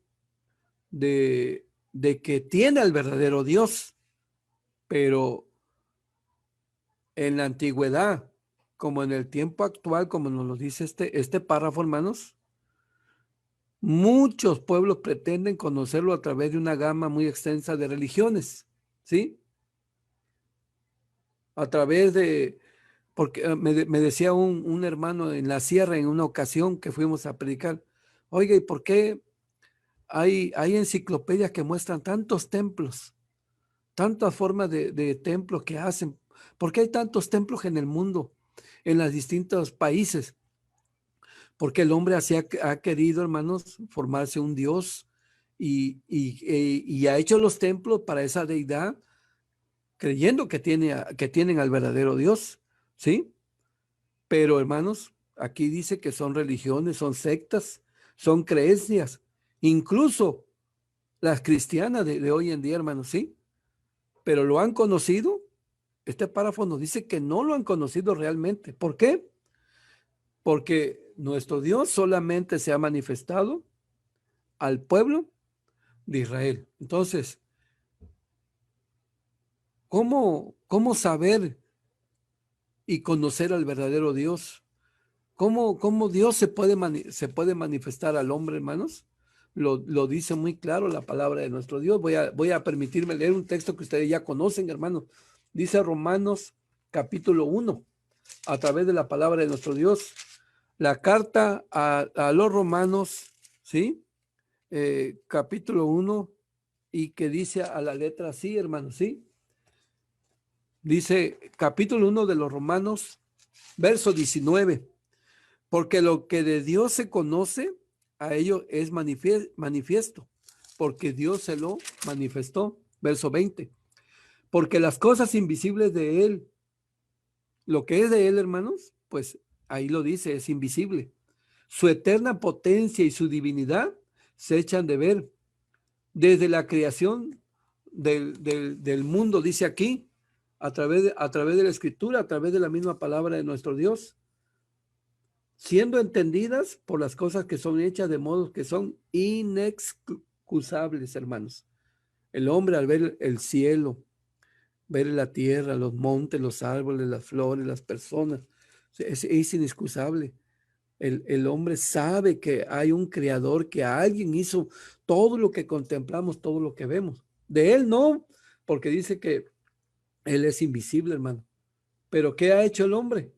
A: de que tiene al verdadero Dios, pero en la antigüedad, como en el tiempo actual, como nos lo dice este párrafo, hermanos, muchos pueblos pretenden conocerlo a través de una gama muy extensa de religiones, ¿sí? A través de, porque me decía un hermano en la sierra en una ocasión que fuimos a predicar, oiga, ¿y por qué hay enciclopedias que muestran tantos templos, tantas formas de templos que hacen? ¿Por qué hay tantos templos en el mundo, en los distintos países? Porque el hombre así ha querido, hermanos, formarse un Dios y ha hecho los templos para esa deidad, creyendo que tienen al verdadero Dios, ¿sí? Pero, hermanos, aquí dice que son religiones, son sectas, son creencias, incluso las cristianas de hoy en día, hermanos, ¿sí? Pero lo han conocido. Este párrafo nos dice que no lo han conocido realmente. ¿Por qué? Porque nuestro Dios solamente se ha manifestado al pueblo de Israel. Entonces, ¿cómo saber y conocer al verdadero Dios? ¿Cómo Dios se puede manifestar al hombre, hermanos? Lo dice muy claro la palabra de nuestro Dios. Voy a permitirme leer un texto que ustedes ya conocen, hermanos. Dice Romanos capítulo 1, a través de la palabra de nuestro Dios. La carta a los romanos, ¿sí? Capítulo 1, y que dice a la letra así, hermanos, ¿sí? Dice capítulo 1 de los Romanos, verso 19. Porque lo que de Dios se conoce, a ello es manifiesto, porque Dios se lo manifestó. Verso 20. Porque las cosas invisibles de Él, lo que es de Él, hermanos, pues ahí lo dice, es invisible. Su eterna potencia y su divinidad se echan de ver desde la creación del mundo, dice aquí, a través de la escritura, a través de la misma palabra de nuestro Dios, siendo entendidas por las cosas que son hechas de modo que son inexcusables, hermanos. El hombre al ver el cielo, ver la tierra, los montes, los árboles, las flores, las personas, es inexcusable. El hombre sabe que hay un creador, que alguien hizo todo lo que contemplamos, todo lo que vemos. De él no, porque dice que él es invisible, hermano. Pero ¿qué ha hecho el hombre?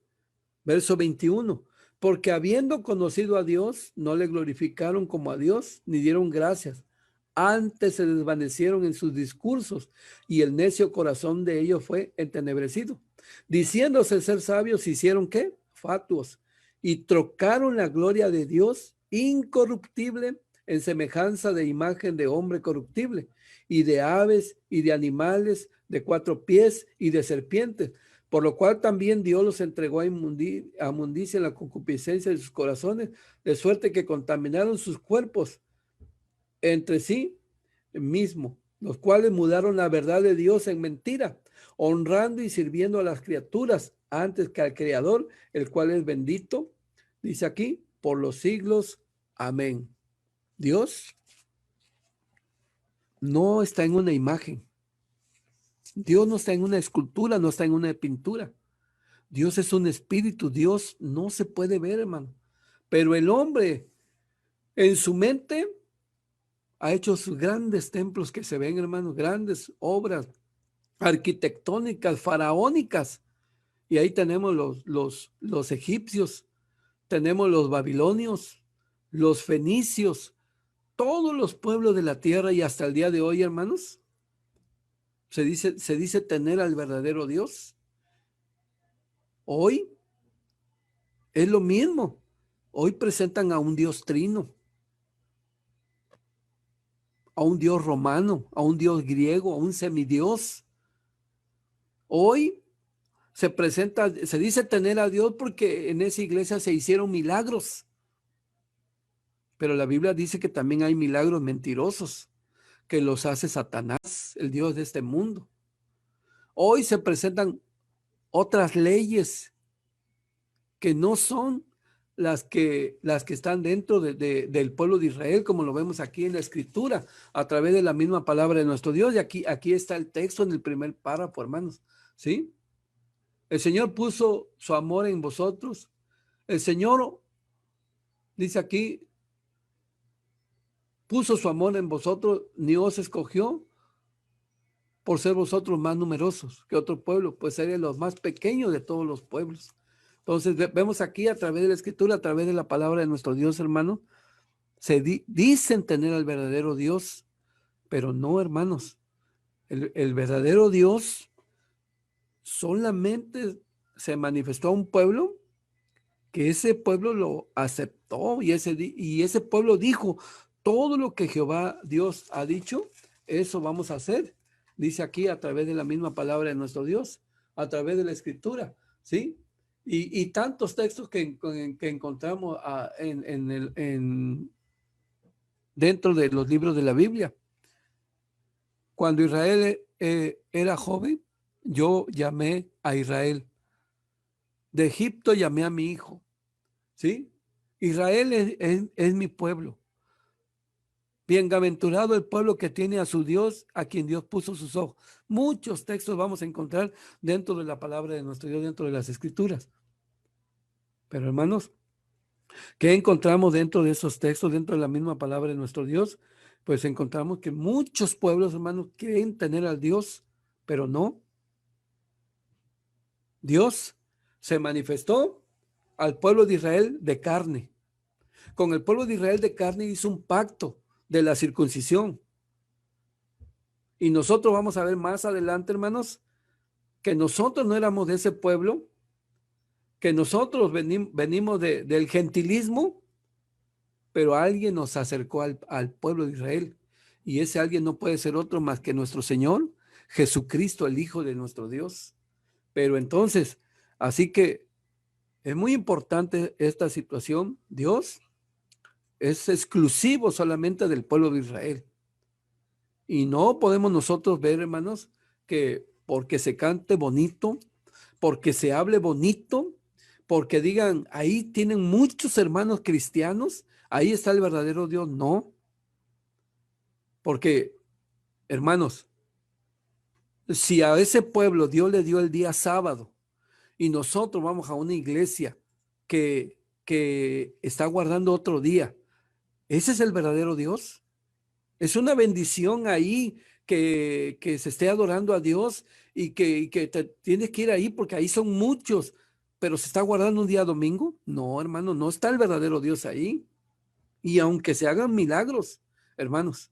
A: Verso 21. Porque habiendo conocido a Dios, no le glorificaron como a Dios, ni dieron gracias. Antes se desvanecieron en sus discursos, y el necio corazón de ellos fue entenebrecido. Diciéndose ser sabios, hicieron ¿qué? Fatuos, y trocaron la gloria de Dios incorruptible en semejanza de imagen de hombre corruptible, y de aves, y de animales de 4 pies, y de serpientes. Por lo cual también Dios los entregó a inmundicia en la concupiscencia de sus corazones, de suerte que contaminaron sus cuerpos entre sí mismo, los cuales mudaron la verdad de Dios en mentira, honrando y sirviendo a las criaturas antes que al Creador, el cual es bendito Dice aquí, por los siglos, amén. Dios no está en una imagen. Dios no está en una escultura, no está en una pintura. Dios es un espíritu. Dios no se puede ver, hermano. Pero el hombre en su mente ha hecho sus grandes templos que se ven, hermano, grandes obras arquitectónicas, faraónicas. Y ahí tenemos los egipcios, tenemos los babilonios, los fenicios, todos los pueblos de la tierra, y hasta el día de hoy, hermanos, se dice tener al verdadero Dios. Hoy es lo mismo. Hoy presentan a un Dios trino, a un Dios romano, a un Dios griego, a un semidios. Hoy se dice tener a Dios porque en esa iglesia se hicieron milagros. Pero la Biblia dice que también hay milagros mentirosos que los hace Satanás, el Dios de este mundo. Hoy se presentan otras leyes que no son las que están dentro del pueblo de Israel, como lo vemos aquí en la Escritura, a través de la misma palabra de nuestro Dios. Y aquí está el texto en el primer párrafo, hermanos. ¿Sí? El Señor puso su amor en vosotros. El Señor, dice aquí, puso su amor en vosotros, ni os escogió por ser vosotros más numerosos que otro pueblo, pues seréis los más pequeños de todos los pueblos. Entonces vemos aquí a través de la Escritura, a través de la palabra de nuestro Dios, hermano, dicen tener al verdadero Dios, pero no, hermanos. El verdadero Dios solamente se manifestó a un pueblo que ese pueblo lo aceptó, y ese pueblo dijo: todo lo que Jehová Dios ha dicho, eso vamos a hacer. Dice aquí a través de la misma palabra de nuestro Dios, a través de la Escritura, ¿sí? Y tantos textos que encontramos dentro de los libros de la Biblia. Cuando Israel era joven, yo llamé a Israel. De Egipto llamé a mi hijo, ¿sí? Israel es mi pueblo. Bienaventurado el pueblo que tiene a su Dios, a quien Dios puso sus ojos. Muchos textos vamos a encontrar dentro de la palabra de nuestro Dios, dentro de las Escrituras. Pero, hermanos, ¿qué encontramos dentro de esos textos, dentro de la misma palabra de nuestro Dios? Pues encontramos que muchos pueblos, hermanos, quieren tener al Dios, pero no. Dios se manifestó al pueblo de Israel de carne. Con el pueblo de Israel de carne hizo un pacto de la circuncisión. Y nosotros vamos a ver más adelante, hermanos, que nosotros no éramos de ese pueblo, que nosotros venimos del gentilismo, pero alguien nos acercó al pueblo de Israel. Y ese alguien no puede ser otro más que nuestro Señor Jesucristo, el Hijo de nuestro Dios. Pero entonces, así que es muy importante esta situación. Dios es exclusivo solamente del pueblo de Israel. Y no podemos nosotros ver, hermanos, que porque se cante bonito, porque se hable bonito, porque digan, ahí tienen muchos hermanos cristianos, ahí está el verdadero Dios. No. Porque, hermanos, si a ese pueblo Dios le dio el día sábado y nosotros vamos a una iglesia que está guardando otro día, ¿ese es el verdadero Dios? Es una bendición ahí que se esté adorando a Dios y que tienes que ir ahí porque ahí son muchos, pero se está guardando un día domingo. No, hermano, no está el verdadero Dios ahí. Y aunque se hagan milagros, hermanos,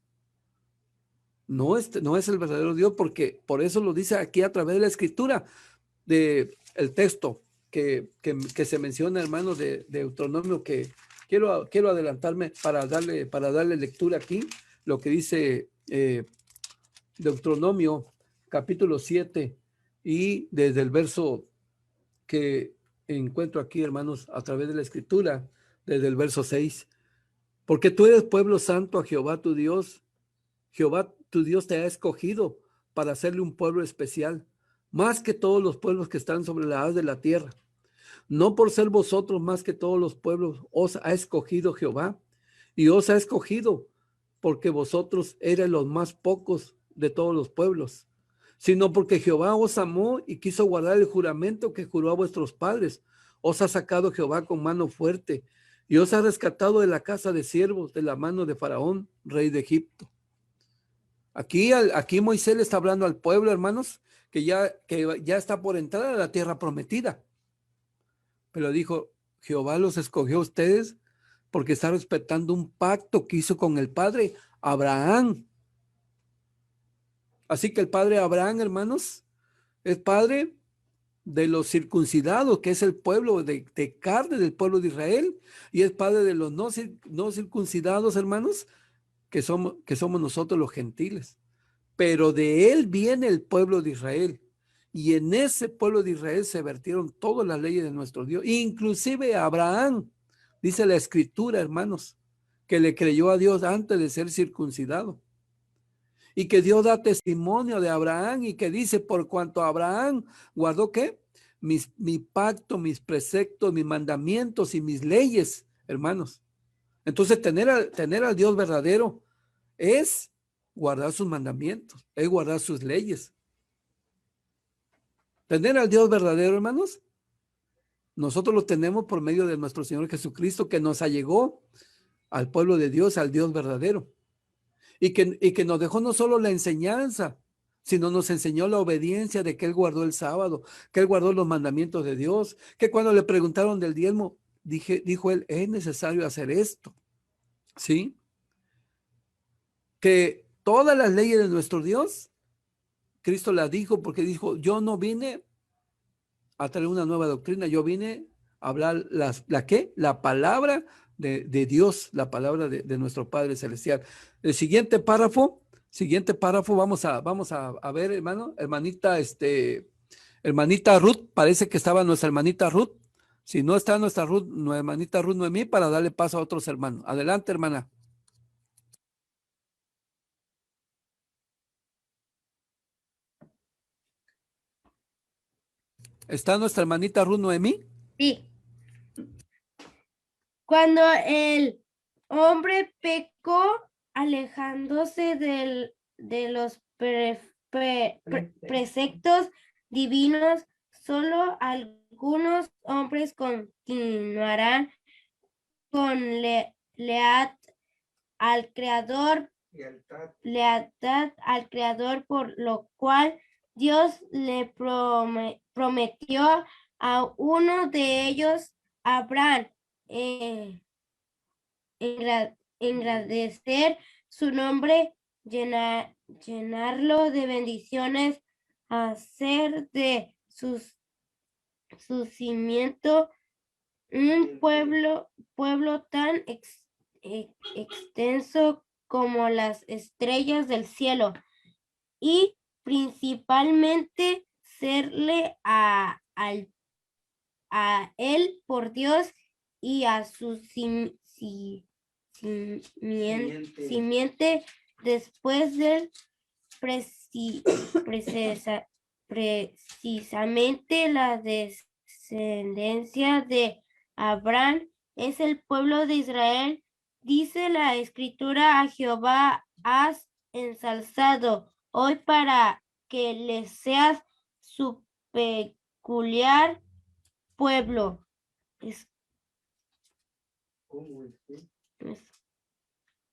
A: no es el verdadero Dios, porque por eso lo dice aquí a través de la Escritura, de el texto que se menciona, hermanos, de Deuteronomio, que quiero adelantarme para darle lectura aquí, lo que dice Deuteronomio capítulo 7, y desde el verso que encuentro aquí, hermanos, a través de la Escritura, desde el verso 6. Porque tú eres pueblo santo a Jehová tu Dios. Jehová tu Dios te ha escogido para hacerle un pueblo especial, más que todos los pueblos que están sobre la haz de la tierra. No por ser vosotros más que todos los pueblos, os ha escogido Jehová, y os ha escogido porque vosotros erais los más pocos de todos los pueblos, sino porque Jehová os amó y quiso guardar el juramento que juró a vuestros padres. Os ha sacado Jehová con mano fuerte y os ha rescatado de la casa de siervos, de la mano de Faraón, rey de Egipto. Aquí Moisés le está hablando al pueblo, hermanos, que ya está por entrar a la tierra prometida. Pero dijo, Jehová los escogió a ustedes porque está respetando un pacto que hizo con el padre Abraham. Así que el padre Abraham, hermanos, es padre de los circuncidados, que es el pueblo de carne del pueblo de Israel, y es padre de los no circuncidados, hermanos, que somos nosotros los gentiles. Pero de él viene el pueblo de Israel, y en ese pueblo de Israel se vertieron todas las leyes de nuestro Dios, inclusive Abraham, dice la escritura, hermanos, que le creyó a Dios antes de ser circuncidado. Y que Dios da testimonio de Abraham y que dice, por cuanto Abraham guardó ¿qué? Mi pacto, mis preceptos, mis mandamientos y mis leyes, hermanos. Entonces tener al Dios verdadero es guardar sus mandamientos, es guardar sus leyes. Tener al Dios verdadero, hermanos, nosotros lo tenemos por medio de nuestro Señor Jesucristo, que nos allegó al pueblo de Dios, al Dios verdadero. Y que nos dejó no solo la enseñanza, sino nos enseñó la obediencia de que Él guardó el sábado, que Él guardó los mandamientos de Dios, que cuando le preguntaron del diezmo, dijo Él, es necesario hacer esto, ¿sí? Que todas las leyes de nuestro Dios, Cristo las dijo porque dijo, yo no vine a traer una nueva doctrina, yo vine a hablar la palabra de Dios, la palabra de nuestro Padre Celestial. El siguiente párrafo, vamos a ver, hermanita Ruth, parece que estaba nuestra hermanita Ruth. Si no está nuestra hermanita Ruth Noemí, para darle paso a otros hermanos. Adelante, hermana. ¿Está nuestra hermanita Ruth Noemí?
F: Sí. Cuando el hombre pecó, alejándose de los preceptos divinos, solo algunos hombres continuarán con lealtad al Creador, por lo cual Dios le prometió a uno de ellos, Abraham, engrandecer su nombre, llenarlo de bendiciones, hacer de su cimiento un pueblo tan extenso como las estrellas del cielo, y principalmente serle a él por Dios y a su simiente después de precisamente la descendencia de Abraham es el pueblo de Israel. Dice la escritura, a Jehová has ensalzado hoy para que le seas su peculiar pueblo.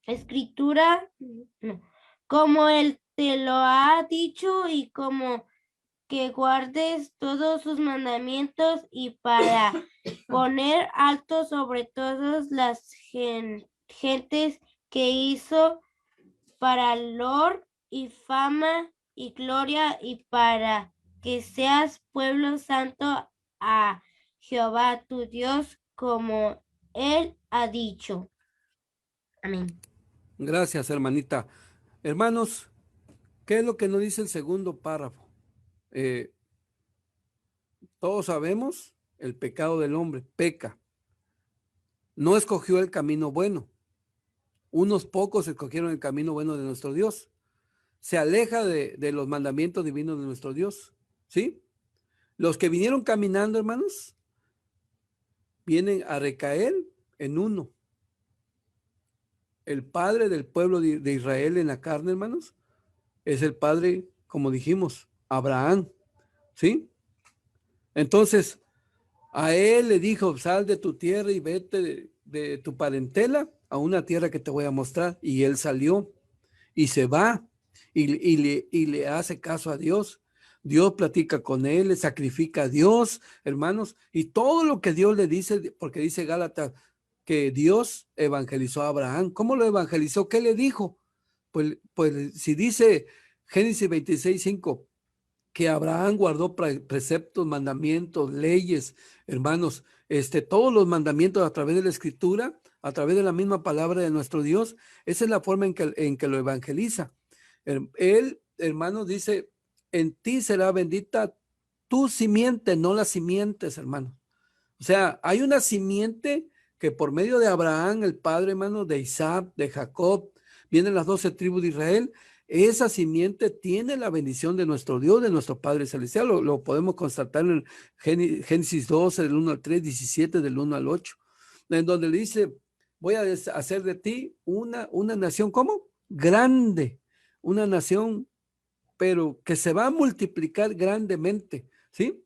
F: Escritura, no, como él te lo ha dicho, y como que guardes todos sus mandamientos, y para poner alto sobre todas las gentes que hizo, para honor y fama y gloria, y para que seas pueblo santo a Jehová tu Dios, como él ha dicho. Amén.
A: Gracias, hermanita. Hermanos, ¿qué es lo que nos dice el segundo párrafo? Todos sabemos el pecado del hombre, peca. No escogió el camino bueno. Unos pocos escogieron el camino bueno de nuestro Dios. Se aleja de los mandamientos divinos de nuestro Dios, ¿sí? Los que vinieron caminando, hermanos, vienen a recaer en uno. El padre del pueblo de Israel en la carne, hermanos, es el padre, como dijimos, Abraham, ¿sí? Entonces, a él le dijo, sal de tu tierra y vete de tu parentela a una tierra que te voy a mostrar. Y él salió y se va y le hace caso a Dios. Dios platica con él, le sacrifica a Dios, hermanos, y todo lo que Dios le dice, porque dice Gálatas que Dios evangelizó a Abraham. ¿Cómo lo evangelizó? ¿Qué le dijo? Pues si dice Génesis 26:5, que Abraham guardó preceptos, mandamientos, leyes, hermanos, todos los mandamientos a través de la escritura, a través de la misma palabra de nuestro Dios. Esa es la forma en que lo evangeliza. Él, hermanos, dice, en ti será bendita tu simiente, no las simientes, hermanos. O sea, hay una simiente que por medio de Abraham, el padre, hermano, de Isaac, de Jacob, vienen las 12 tribus de Israel. Esa simiente tiene la bendición de nuestro Dios, de nuestro Padre Celestial. Lo podemos constatar en Génesis 12, del 1 al 3, 17, del 1 al 8, en donde le dice, voy a hacer de ti una nación, ¿cómo? Grande, una nación, pero que se va a multiplicar grandemente, ¿sí?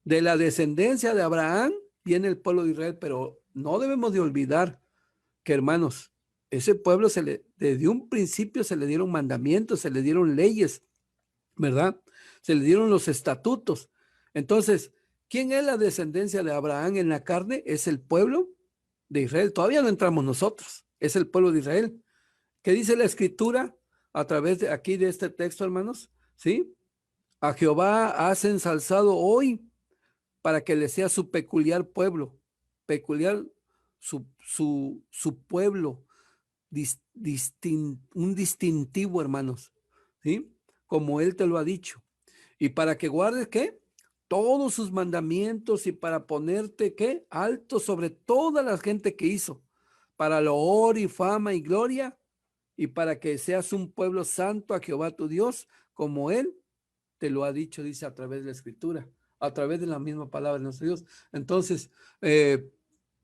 A: De la descendencia de Abraham viene el pueblo de Israel, pero no debemos de olvidar que, hermanos, ese pueblo desde un principio se le dieron mandamientos, se le dieron leyes, ¿verdad? Se le dieron los estatutos. Entonces, ¿quién es la descendencia de Abraham en la carne? Es el pueblo de Israel. Todavía no entramos nosotros, es el pueblo de Israel. ¿Qué dice la escritura a través de aquí de este texto, hermanos? ¿Sí? A Jehová has ensalzado hoy para que le sea su peculiar pueblo, peculiar su pueblo, un distintivo, hermanos, ¿sí? Como él te lo ha dicho. Y para que guardes, ¿qué? Todos sus mandamientos y para ponerte, ¿qué? Alto sobre toda la gente que hizo, para loor y fama y gloria, y para que seas un pueblo santo a Jehová tu Dios, como él te lo ha dicho, dice a través de la escritura, a través de la misma palabra de nuestro Dios. Entonces,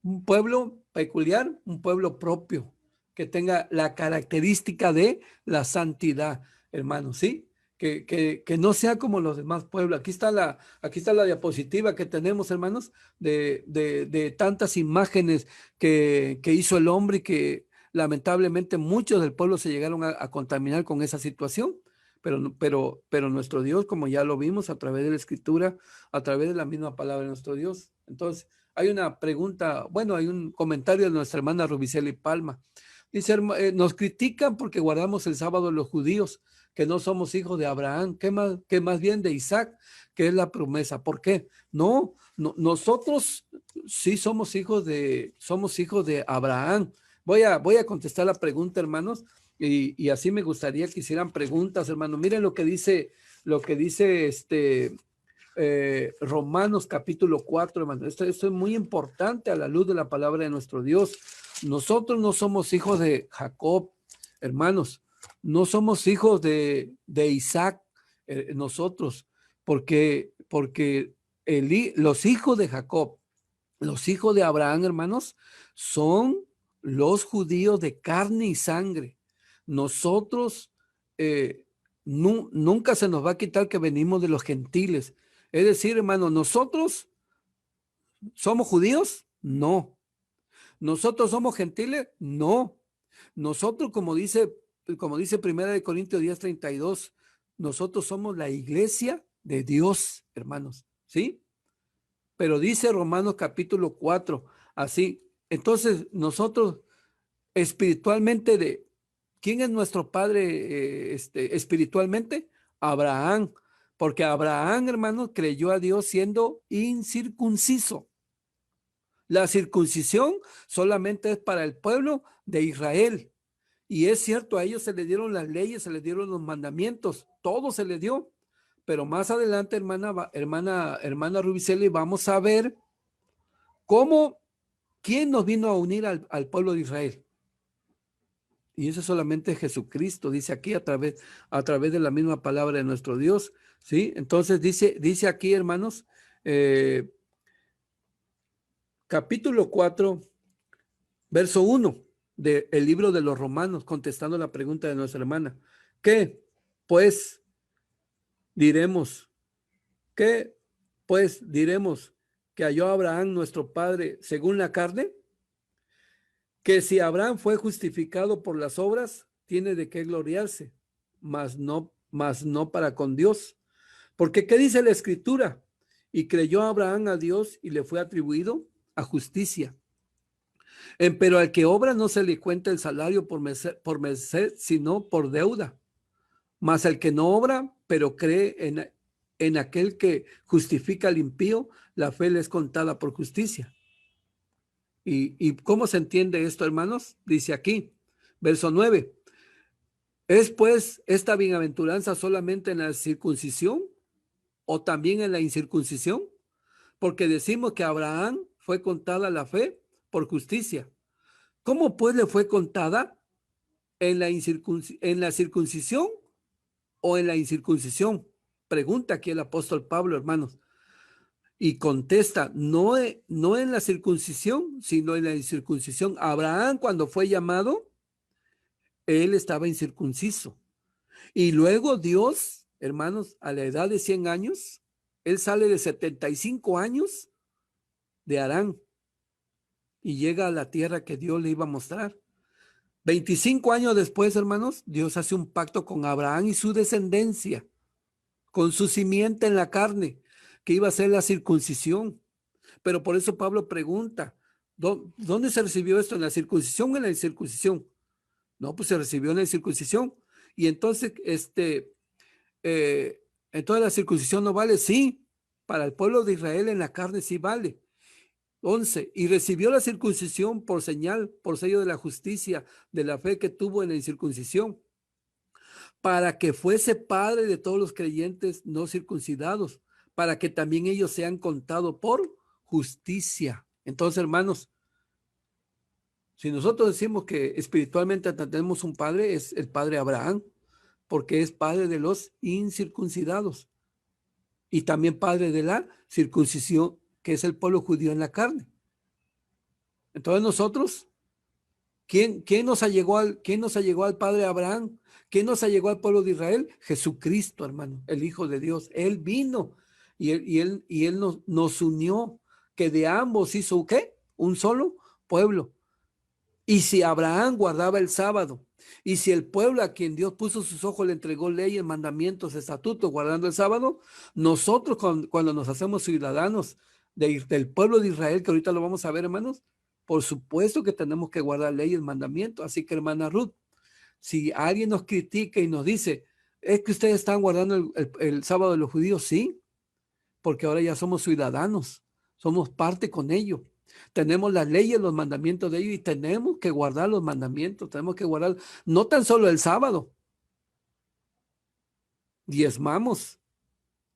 A: un pueblo peculiar, un pueblo propio, que tenga la característica de la santidad, hermanos, ¿sí? Que no sea como los demás pueblos. Aquí está la diapositiva que tenemos, hermanos, de tantas imágenes que hizo el hombre y que lamentablemente muchos del pueblo se llegaron a contaminar con esa situación. Pero nuestro Dios, como ya lo vimos a través de la escritura, a través de la misma palabra de nuestro Dios. Entonces, hay una pregunta, bueno, hay un comentario de nuestra hermana Rubiceli Palma. Dice, nos critican porque guardamos el sábado los judíos, que no somos hijos de Abraham, que más bien de Isaac, que es la promesa. ¿Por qué? No, nosotros sí somos hijos de Abraham. Voy a contestar la pregunta, hermanos. Y así me gustaría que hicieran preguntas, hermano. Miren lo que dice Romanos capítulo 4, hermano. Esto es muy importante a la luz de la palabra de nuestro Dios. Nosotros no somos hijos de Jacob, hermanos. No somos hijos de Isaac, nosotros, porque los hijos de Jacob, los hijos de Abraham, hermanos, son los judíos de carne y sangre. Nosotros nunca se nos va a quitar que venimos de los gentiles. Es decir, hermano, ¿nosotros somos judíos? No. ¿Nosotros somos gentiles? No. Nosotros, como dice 1 Corintios 10:32, nosotros somos la iglesia de Dios, hermanos, ¿sí? Pero dice Romanos capítulo 4, así. Entonces, nosotros espiritualmente, ¿quién es nuestro padre espiritualmente? Abraham, porque Abraham, hermanos, creyó a Dios siendo incircunciso. La circuncisión solamente es para el pueblo de Israel. Y es cierto, a ellos se les dieron las leyes, se les dieron los mandamientos, todo se les dio. Pero más adelante, hermana Rubiceli, vamos a ver quién nos vino a unir al pueblo de Israel. Y eso es solamente Jesucristo, dice aquí a través de la misma palabra de nuestro Dios, ¿sí? Entonces dice aquí, hermanos, capítulo 4, verso 1 del libro de los Romanos, contestando la pregunta de nuestra hermana. ¿Qué pues diremos? ¿Qué pues diremos que halló a Abraham nuestro padre según la carne? Que si Abraham fue justificado por las obras, tiene de qué gloriarse, mas no para con Dios. Porque ¿qué dice la Escritura? Y creyó Abraham a Dios y le fue atribuido a justicia. Pero al que obra no se le cuenta el salario por merced, sino por deuda. Mas al que no obra, pero cree en aquel que justifica al impío, la fe le es contada por justicia. ¿Y cómo se entiende esto, hermanos? Dice aquí, verso 9. ¿Es pues esta bienaventuranza solamente en la circuncisión o también en la incircuncisión? Porque decimos que a Abraham fue contada la fe por justicia. ¿Cómo pues le fue contada? ¿En la circuncisión o en la incircuncisión? Pregunta aquí el apóstol Pablo, hermanos. Y contesta, no en la circuncisión, sino en la incircuncisión. Abraham, cuando fue llamado, él estaba incircunciso. Y luego Dios, hermanos, a la edad de 100 años, él sale de 75 años de Harán y llega a la tierra que Dios le iba a mostrar. 25 años después, hermanos, Dios hace un pacto con Abraham y su descendencia, con su simiente en la carne, que iba a ser la circuncisión. Pero por eso Pablo pregunta, ¿dónde se recibió esto? ¿En la circuncisión o en la incircuncisión? No, pues se recibió en la circuncisión. Y entonces, entonces la circuncisión no vale. Sí, para el pueblo de Israel en la carne sí vale. 11. Y recibió la circuncisión por señal, por sello de la justicia, de la fe que tuvo en la incircuncisión, para que fuese padre de todos los creyentes no circuncidados, para que también ellos sean contados por justicia. Entonces, hermanos, si nosotros decimos que espiritualmente tenemos un padre, es el padre Abraham, porque es padre de los incircuncidados y también padre de la circuncisión, que es el pueblo judío en la carne. Entonces nosotros, ¿quién nos allegó al padre Abraham? ¿Quién nos allegó al pueblo de Israel? Jesucristo, hermano, el Hijo de Dios. Él vino y él nos unió, que de ambos hizo ¿qué? Un solo pueblo. Y si Abraham guardaba el sábado, y si el pueblo a quien Dios puso sus ojos le entregó leyes, mandamientos, estatutos, guardando el sábado, nosotros cuando nos hacemos ciudadanos del pueblo de Israel, que ahorita lo vamos a ver, hermanos, por supuesto que tenemos que guardar leyes, mandamientos. Así que, hermana Ruth, si alguien nos critica y nos dice, es que ustedes están guardando el sábado de los judíos, sí, porque ahora ya somos ciudadanos, somos parte con ellos. Tenemos las leyes, los mandamientos de ellos y tenemos que guardar los mandamientos, tenemos que guardar no tan solo el sábado, diezmamos,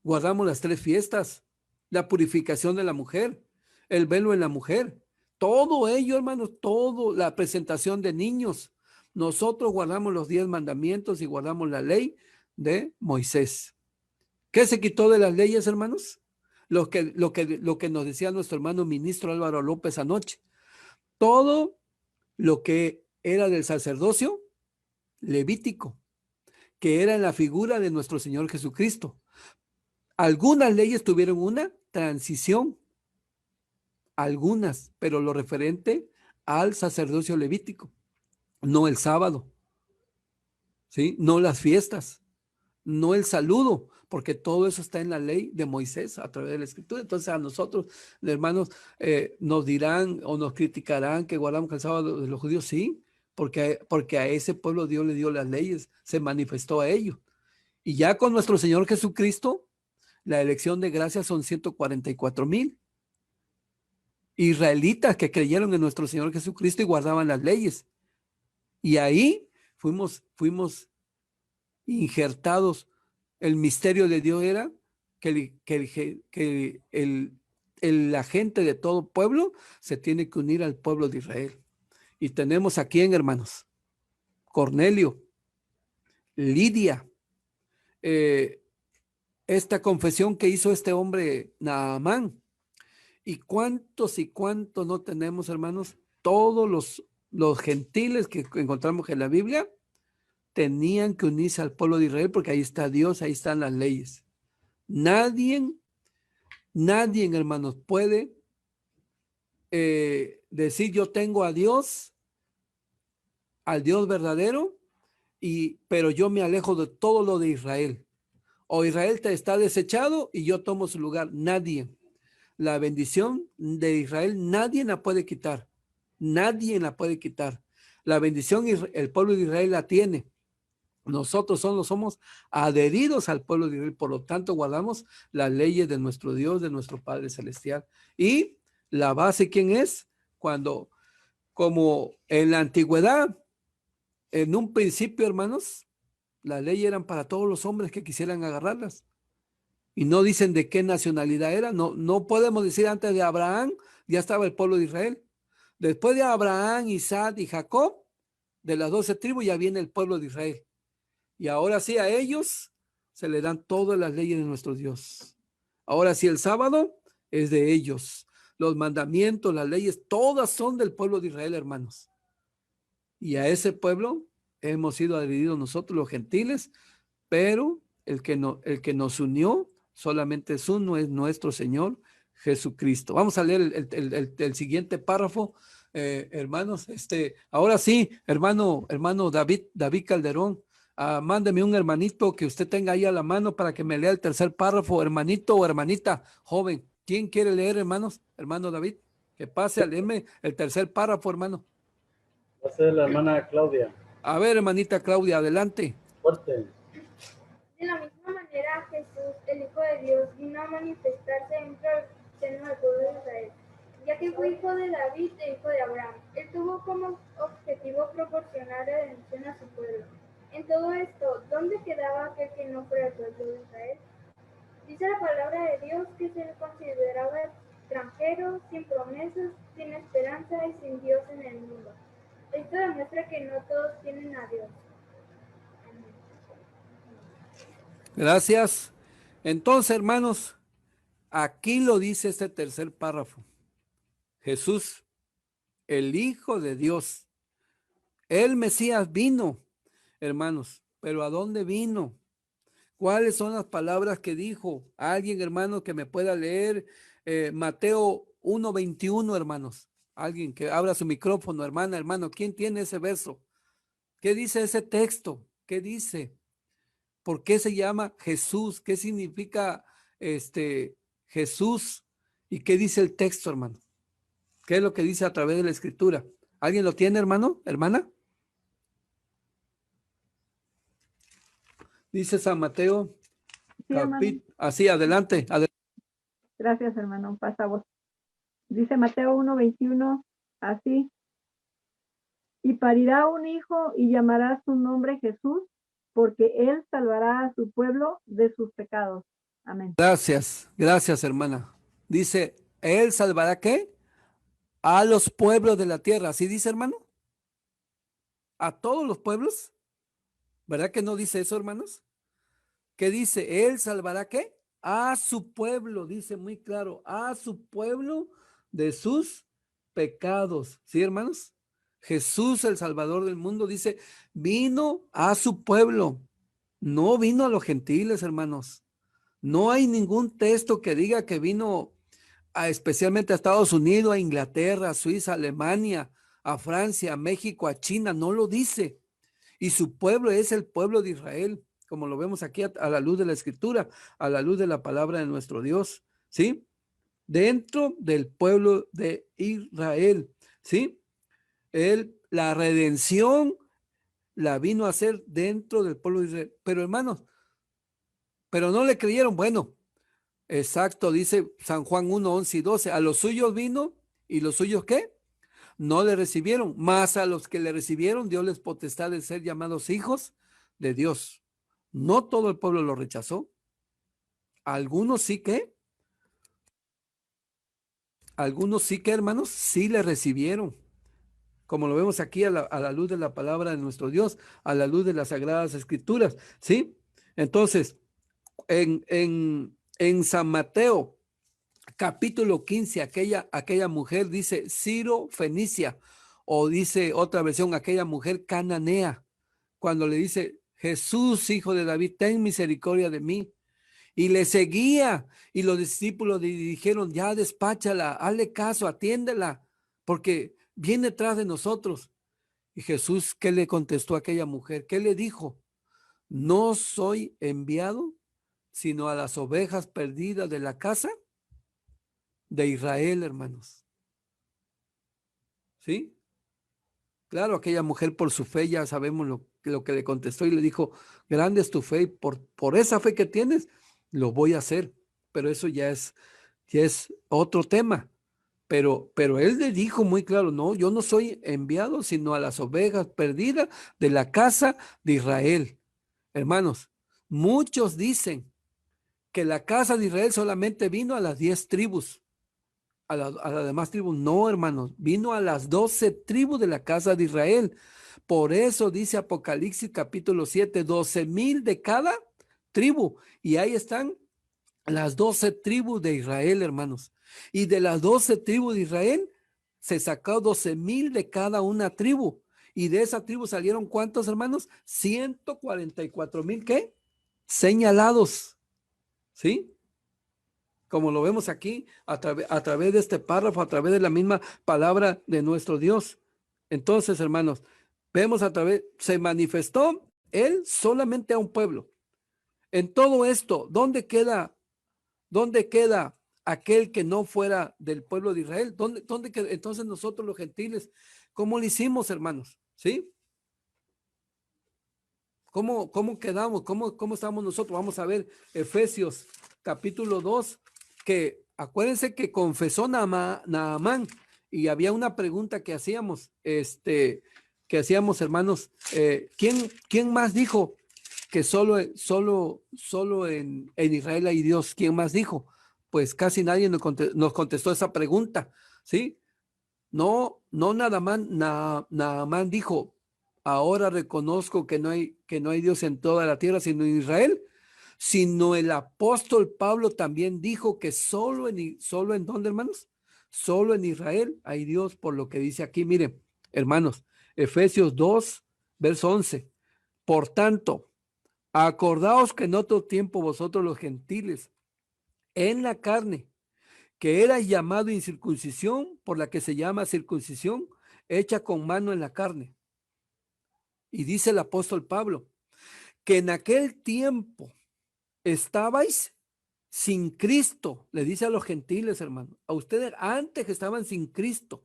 A: guardamos las 3 fiestas, la purificación de la mujer, el velo en la mujer, todo ello, hermanos, todo, la presentación de niños. Nosotros guardamos los 10 mandamientos y guardamos la ley de Moisés. ¿Qué se quitó de las leyes, hermanos? Lo que nos decía nuestro hermano ministro Álvaro López anoche. Todo lo que era del sacerdocio levítico, que era en la figura de nuestro Señor Jesucristo. Algunas leyes tuvieron una transición, algunas, pero lo referente al sacerdocio levítico, no el sábado, ¿sí? No las fiestas, no el saludo, porque todo eso está en la ley de Moisés a través de la Escritura. Entonces a nosotros, hermanos, nos dirán o nos criticarán que guardamos el sábado de los judíos, sí, porque a ese pueblo Dios le dio las leyes, se manifestó a ellos. Y ya con nuestro Señor Jesucristo, la elección de gracia son 144,000 israelitas que creyeron en nuestro Señor Jesucristo y guardaban las leyes. Y ahí fuimos injertados. El misterio de Dios era que la gente de todo pueblo se tiene que unir al pueblo de Israel. Y tenemos a quién, hermanos: Cornelio, Lidia, esta confesión que hizo este hombre Naamán, ¿Y cuántos no tenemos, hermanos? Todos los gentiles que encontramos en la Biblia tenían que unirse al pueblo de Israel porque ahí está Dios, ahí están las leyes. Nadie, hermanos, puede decir yo tengo a Dios, al Dios verdadero, pero yo me alejo de todo lo de Israel. O Israel está desechado y yo tomo su lugar. Nadie. La bendición de Israel nadie la puede quitar. Nadie la puede quitar. La bendición el pueblo de Israel la tiene. Nosotros somos adheridos al pueblo de Israel, por lo tanto guardamos las leyes de nuestro Dios, de nuestro Padre Celestial. Y la base, ¿quién es? Cuando, como en la antigüedad, en un principio, hermanos, las leyes eran para todos los hombres que quisieran agarrarlas. Y no dicen de qué nacionalidad era. No podemos decir antes de Abraham, ya estaba el pueblo de Israel. Después de Abraham, Isaac y Jacob, de las 12 tribus, ya viene el pueblo de Israel. Y ahora sí a ellos se le dan todas las leyes de nuestro Dios. Ahora sí el sábado es de ellos. Los mandamientos, las leyes, todas son del pueblo de Israel, hermanos. Y a ese pueblo hemos sido adheridos nosotros los gentiles, pero el que nos unió solamente es uno, es nuestro Señor Jesucristo. Vamos a leer el siguiente párrafo, hermanos. Ahora sí, hermano David Calderón, mándeme un hermanito que usted tenga ahí a la mano para que me lea el tercer párrafo, hermanito o hermanita joven. ¿Quién quiere leer, hermanos? Hermano David, que pase a leerme el tercer párrafo, hermano.
E: Va a ser la hermana Claudia.
A: A ver, hermanita Claudia, adelante.
E: Fuerte.
H: De la misma manera, Jesús, el Hijo de Dios, vino a manifestarse dentro del seno del pueblo de Israel, ya que fue hijo de David e hijo de Abraham. Él tuvo como objetivo proporcionar redención a su pueblo. En todo esto, ¿dónde quedaba aquel que no fuera el pueblo de Israel? Dice la palabra de Dios que se le consideraba extranjero, sin promesas, sin esperanza y sin Dios en el mundo. Esto demuestra que no todos tienen a Dios.
A: Gracias. Entonces, hermanos, aquí lo dice este tercer párrafo. Jesús, el Hijo de Dios, el Mesías vino, hermanos, pero ¿a dónde vino? ¿Cuáles son las palabras que dijo? Alguien, hermano, que me pueda leer Mateo 1:21, hermanos. Alguien que abra su micrófono, hermano. ¿Quién tiene ese verso? ¿Qué dice ese texto? ¿Qué dice? ¿Por qué se llama Jesús? ¿Qué significa Jesús? ¿Y qué dice el texto, hermano? ¿Qué es lo que dice a través de la escritura? ¿Alguien lo tiene, hermano? ¿Hermana? Dice San Mateo.
C: Sí, hermano.
A: Así, adelante.
C: Gracias, hermano. Pasa vos. Dice Mateo 1:21, así. Y parirá un hijo y llamará su nombre Jesús, porque él salvará a su pueblo de sus pecados. Amén.
A: Gracias, hermana. Dice, él salvará ¿qué? A los pueblos de la tierra. ¿Así dice, hermano? A todos los pueblos. ¿Verdad que no dice eso, hermanos? ¿Qué dice? Él salvará ¿qué? A su pueblo, dice muy claro, a su pueblo de sus pecados. ¿Sí, hermanos? Jesús, el Salvador del mundo, dice, vino a su pueblo. No vino a los gentiles, hermanos. No hay ningún texto que diga que vino especialmente a Estados Unidos, a Inglaterra, a Suiza, a Alemania, a Francia, a México, a China. No lo dice. Y su pueblo es el pueblo de Israel, como lo vemos aquí a la luz de la escritura, a la luz de la palabra de nuestro Dios, ¿sí? Dentro del pueblo de Israel, ¿sí? La redención la vino a hacer dentro del pueblo de Israel. Pero hermanos, pero no le creyeron. Bueno, exacto, dice San Juan 1:11 y 12, a los suyos vino y los suyos ¿qué? No le recibieron, más a los que le recibieron dio les potestad de ser llamados hijos de Dios. No todo el pueblo lo rechazó. Algunos sí que, hermanos, sí le recibieron. Como lo vemos aquí a la luz de la palabra de nuestro Dios, a la luz de las sagradas escrituras, ¿sí? Entonces, en San Mateo capítulo 15, aquella mujer dice Ciro Fenicia, o dice otra versión, aquella mujer cananea, cuando le dice, Jesús, hijo de David, ten misericordia de mí. Y le seguía, y los discípulos le dijeron, ya despáchala, hazle caso, atiéndela, porque viene tras de nosotros. Y Jesús, ¿qué le contestó a aquella mujer? ¿Qué le dijo? No soy enviado, sino a las ovejas perdidas de la casa de Israel, hermanos. ¿Sí? Claro, aquella mujer por su fe, ya sabemos lo que le contestó y le dijo, grande es tu fe y por esa fe que tienes, lo voy a hacer. Pero eso ya es otro tema. Pero él le dijo muy claro, no, yo no soy enviado, sino a las ovejas perdidas de la casa de Israel. Hermanos, muchos dicen que la casa de Israel solamente vino a las 10 tribus. A las demás tribus, no, hermanos, vino a las 12 tribus de la casa de Israel. Por eso dice Apocalipsis capítulo 7, 12,000 de cada tribu. Y ahí están las 12 tribus de Israel, hermanos. Y de las 12 tribus de Israel se sacó 12,000 de cada una tribu. Y de esa tribu salieron ¿cuántos, hermanos? 144,000, ¿qué? Señalados. ¿Sí? Como lo vemos aquí, a través de este párrafo, a través de la misma palabra de nuestro Dios. Entonces, hermanos, vemos se manifestó él solamente a un pueblo. En todo esto, ¿dónde queda aquel que no fuera del pueblo de Israel? ¿Dónde queda? Entonces nosotros los gentiles, ¿cómo lo hicimos, hermanos? ¿Sí? ¿Cómo quedamos? ¿Cómo estamos nosotros? Vamos a ver Efesios capítulo 2, que acuérdense que confesó Naamán y había una pregunta que hacíamos, hermanos, ¿quién más dijo que solo en Israel hay Dios? ¿Quién más dijo? Pues casi nadie nos contestó esa pregunta, ¿sí? No, Naamán dijo, ahora reconozco que no hay Dios en toda la tierra, sino en Israel, sino el apóstol Pablo también dijo que solo en ¿dónde, hermanos? Solo en Israel hay Dios, por lo que dice aquí, miren, hermanos, Efesios 2, verso 11. Por tanto, acordaos que en otro tiempo vosotros los gentiles, en la carne, que erais llamado incircuncisión, por la que se llama circuncisión, hecha con mano en la carne. Y dice el apóstol Pablo, que en aquel tiempo estabais sin Cristo, le dice a los gentiles, hermanos, a ustedes antes que estaban sin Cristo,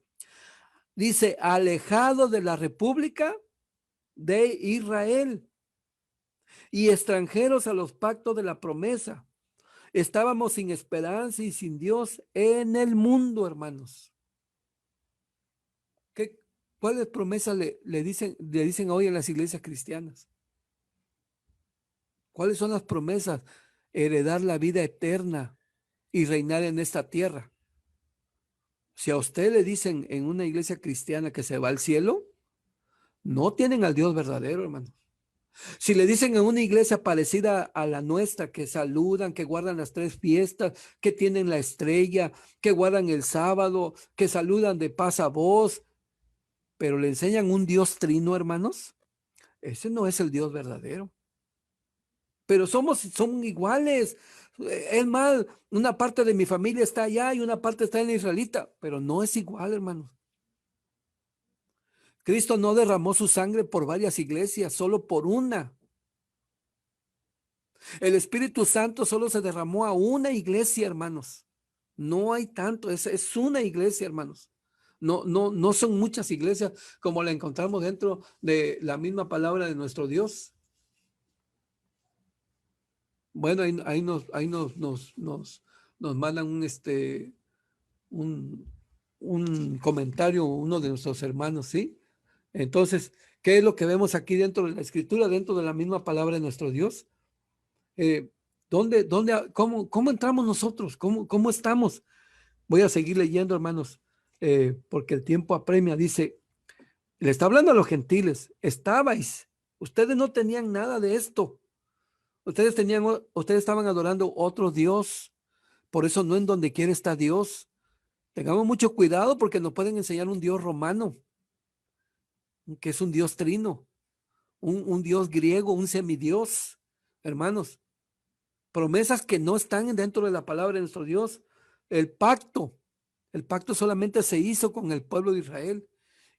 A: dice, alejados de la república de Israel y extranjeros a los pactos de la promesa. Estábamos sin esperanza y sin Dios en el mundo, hermanos. ¿Cuáles promesas le dicen hoy en las iglesias cristianas? ¿Cuáles son las promesas? Heredar la vida eterna y reinar en esta tierra. Si a usted le dicen en una iglesia cristiana que se va al cielo, no tienen al Dios verdadero, hermano. Si le dicen en una iglesia parecida a la nuestra, que saludan, que guardan las 3 fiestas, que tienen la estrella, que guardan el sábado, que saludan de paz a voz, pero le enseñan un Dios trino, hermanos, ese no es el Dios verdadero. Pero son iguales. Es más, una parte de mi familia está allá y una parte está en la israelita, pero no es igual, hermanos. Cristo no derramó su sangre por varias iglesias, solo por una. El Espíritu Santo solo se derramó a una iglesia, hermanos. No hay tanto, es una iglesia, hermanos. No son muchas iglesias como la encontramos dentro de la misma palabra de nuestro Dios. Bueno, ahí nos mandan un comentario, uno de nuestros hermanos, ¿sí? Entonces, ¿qué es lo que vemos aquí dentro de la escritura, dentro de la misma palabra de nuestro Dios? ¿Cómo entramos nosotros? ¿Cómo estamos? Voy a seguir leyendo, hermanos, porque el tiempo apremia. Dice, le está hablando a los gentiles, ustedes no tenían nada de esto. Ustedes estaban adorando otro Dios, Por eso no en donde quiera está Dios. Tengamos mucho cuidado porque nos pueden enseñar un Dios romano, que es un Dios trino, un Dios griego, un semidios. Hermanos, promesas que no están dentro de la palabra de nuestro Dios. El pacto solamente se hizo con el pueblo de Israel.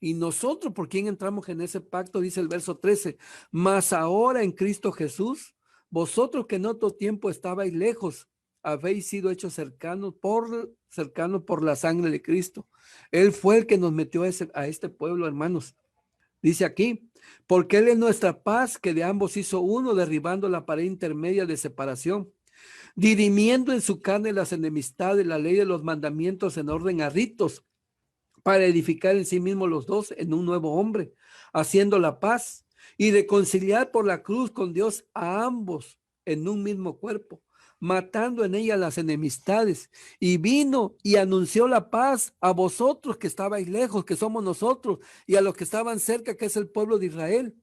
A: Y nosotros, ¿por quién entramos en ese pacto? Dice el verso 13, mas ahora en Cristo Jesús, vosotros que en otro tiempo estabais lejos, habéis sido hechos cercanos por la sangre de Cristo. Él fue el que nos metió a este pueblo, hermanos. Dice aquí, porque Él es nuestra paz, que de ambos hizo uno, derribando la pared intermedia de separación, dirimiendo en su carne las enemistades, la ley de los mandamientos en orden a ritos, para edificar en sí mismos los dos en un nuevo hombre, haciendo la paz y reconciliar por la cruz con Dios a ambos en un mismo cuerpo, matando en ella las enemistades, y vino y anunció la paz a vosotros que estabais lejos, que somos nosotros, y a los que estaban cerca, que es el pueblo de Israel,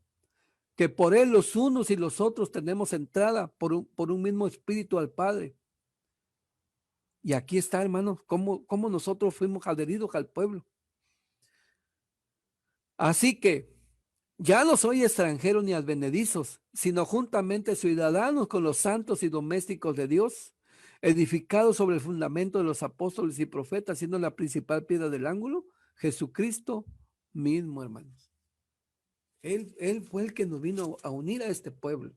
A: que por él los unos y los otros tenemos entrada por un mismo espíritu al Padre. Y aquí está, hermanos, cómo nosotros fuimos adheridos al pueblo. Así que ya no soy extranjeros ni advenedizos, sino juntamente ciudadanos con los santos y domésticos de Dios, edificados sobre el fundamento de los apóstoles y profetas, siendo la principal piedra del ángulo, Jesucristo mismo, hermanos. Él fue el que nos vino a unir a este pueblo.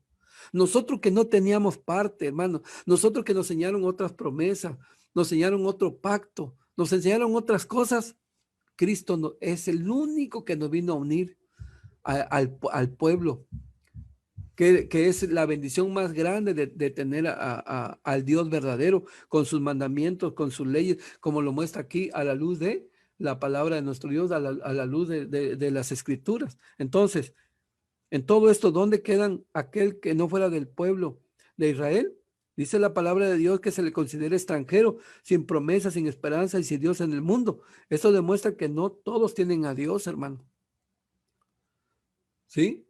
A: Nosotros que no teníamos parte, hermanos, nosotros que nos enseñaron otras promesas, nos enseñaron otro pacto, nos enseñaron otras cosas, Cristo es el único que nos vino a unir al pueblo, que es la bendición más grande de tener al Dios verdadero, con sus mandamientos, con sus leyes, como lo muestra aquí a la luz de la palabra de nuestro Dios, a la luz de las escrituras. Entonces, en todo esto, ¿dónde quedan aquel que no fuera del pueblo de Israel? Dice la palabra de Dios que se le considera extranjero, sin promesa, sin esperanza y sin Dios en el mundo. Esto demuestra que no todos tienen a Dios, hermano. ¿Sí?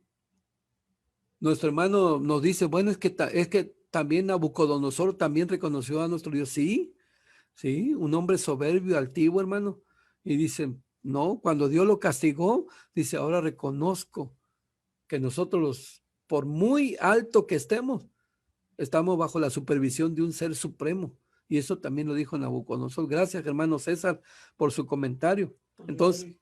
A: Nuestro hermano nos dice, bueno, es que también Nabucodonosor también reconoció a nuestro Dios. Sí, sí, un hombre soberbio, altivo, hermano. Y dice, no, cuando Dios lo castigó, dice, ahora reconozco que nosotros, por muy alto que estemos bajo la supervisión de un ser supremo. Y eso también lo dijo Nabucodonosor. Gracias, hermano César, por su comentario. Entonces,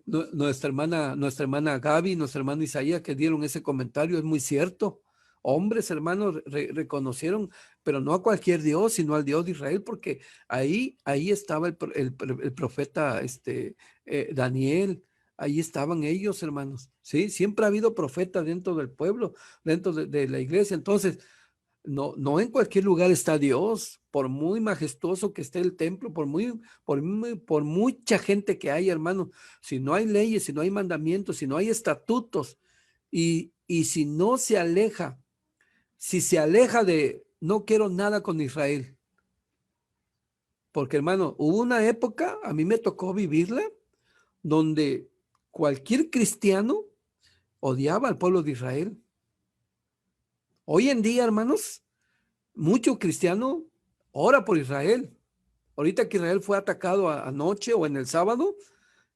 A: nuestra hermana Gaby, nuestra hermana Isaías, que dieron ese comentario, es muy cierto. Hombres, hermanos, reconocieron, pero no a cualquier Dios, sino al Dios de Israel, porque ahí estaba el profeta Daniel. Ahí estaban ellos, hermanos. Sí, siempre ha habido profetas dentro del pueblo, dentro de la iglesia. Entonces, no en cualquier lugar está Dios, por muy majestuoso que esté el templo, por mucha gente que hay, hermano. Si no hay leyes, si no hay mandamientos, si no hay estatutos, y si no se aleja, si se aleja de no quiero nada con Israel. Porque, hermano, hubo una época, a mí me tocó vivirla, donde cualquier cristiano odiaba al pueblo de Israel. Hoy en día, hermanos, mucho cristiano ora por Israel. Ahorita que Israel fue atacado anoche o en el sábado,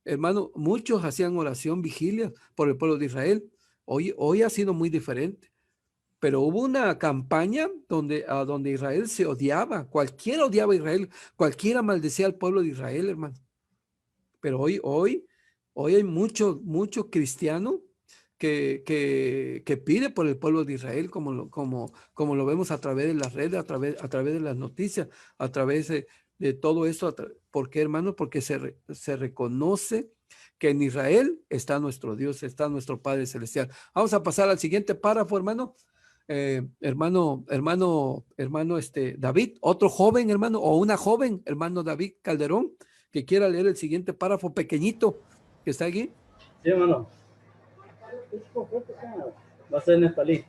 A: hermano, muchos hacían oración, vigilia por el pueblo de Israel. Hoy ha sido muy diferente. Pero hubo una campaña donde Israel se odiaba. Cualquiera odiaba a Israel. Cualquiera maldecía al pueblo de Israel, hermano. Pero hoy hay mucho cristiano que pide por el pueblo de Israel, como lo vemos a través de las redes, a través de las noticias, a través de todo esto. ¿Por qué, hermano? Porque se reconoce que en Israel está nuestro Dios, está nuestro Padre Celestial. Vamos a pasar al siguiente párrafo, hermano. Hermano David, otro joven, hermano, o una joven, hermano David Calderón, que quiera leer el siguiente párrafo pequeñito que está aquí.
E: Sí, hermano. Va a ser Neftalí.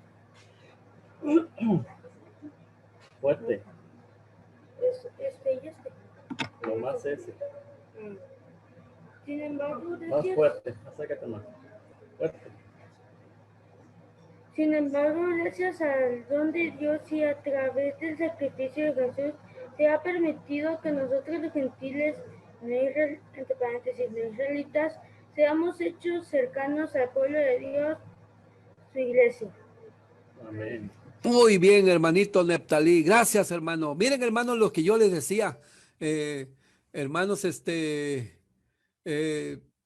E: Fuerte. Lo más ese.
H: Sin embargo,
E: Más fuerte. Acércate más. Fuerte.
H: Sin embargo, gracias al don de Dios y a través del sacrificio de Jesús, se ha permitido que nosotros los gentiles, entre paréntesis, los israelitas, seamos hechos cercanos al pueblo de Dios, su iglesia.
E: Amén.
A: Muy bien, hermanito Neptalí. Gracias, hermano. Miren, hermanos, lo que yo les decía. Hermanos,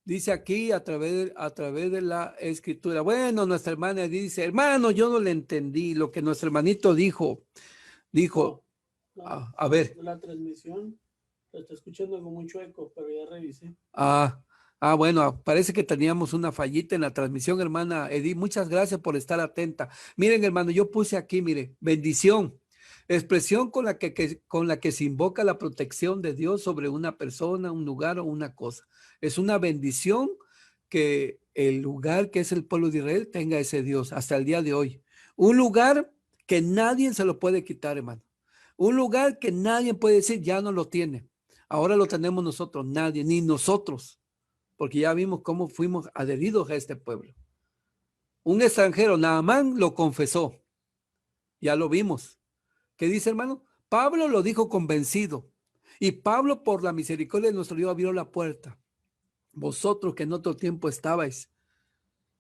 A: dice aquí a través de la escritura. Bueno, nuestra hermana dice, hermano, yo no le entendí lo que nuestro hermanito dijo. Dijo, a ver.
I: La transmisión la está escuchando con mucho eco, pero ya revisé.
A: Bueno, parece que teníamos una fallita en la transmisión, hermana Edith. Muchas gracias por estar atenta. Miren, hermano, yo puse aquí, mire, bendición, expresión con la que se invoca la protección de Dios sobre una persona, un lugar o una cosa. Es una bendición que el lugar que es el pueblo de Israel tenga ese Dios hasta el día de hoy. Un lugar que nadie se lo puede quitar, hermano. Un lugar que nadie puede decir, ya no lo tiene. Ahora lo tenemos nosotros, nadie, ni nosotros. Porque ya vimos cómo fuimos adheridos a este pueblo. Un extranjero, Naamán, lo confesó. Ya lo vimos. ¿Qué dice, hermano? Pablo lo dijo convencido. Y Pablo, por la misericordia de nuestro Dios, abrió la puerta. Vosotros que en otro tiempo estabais,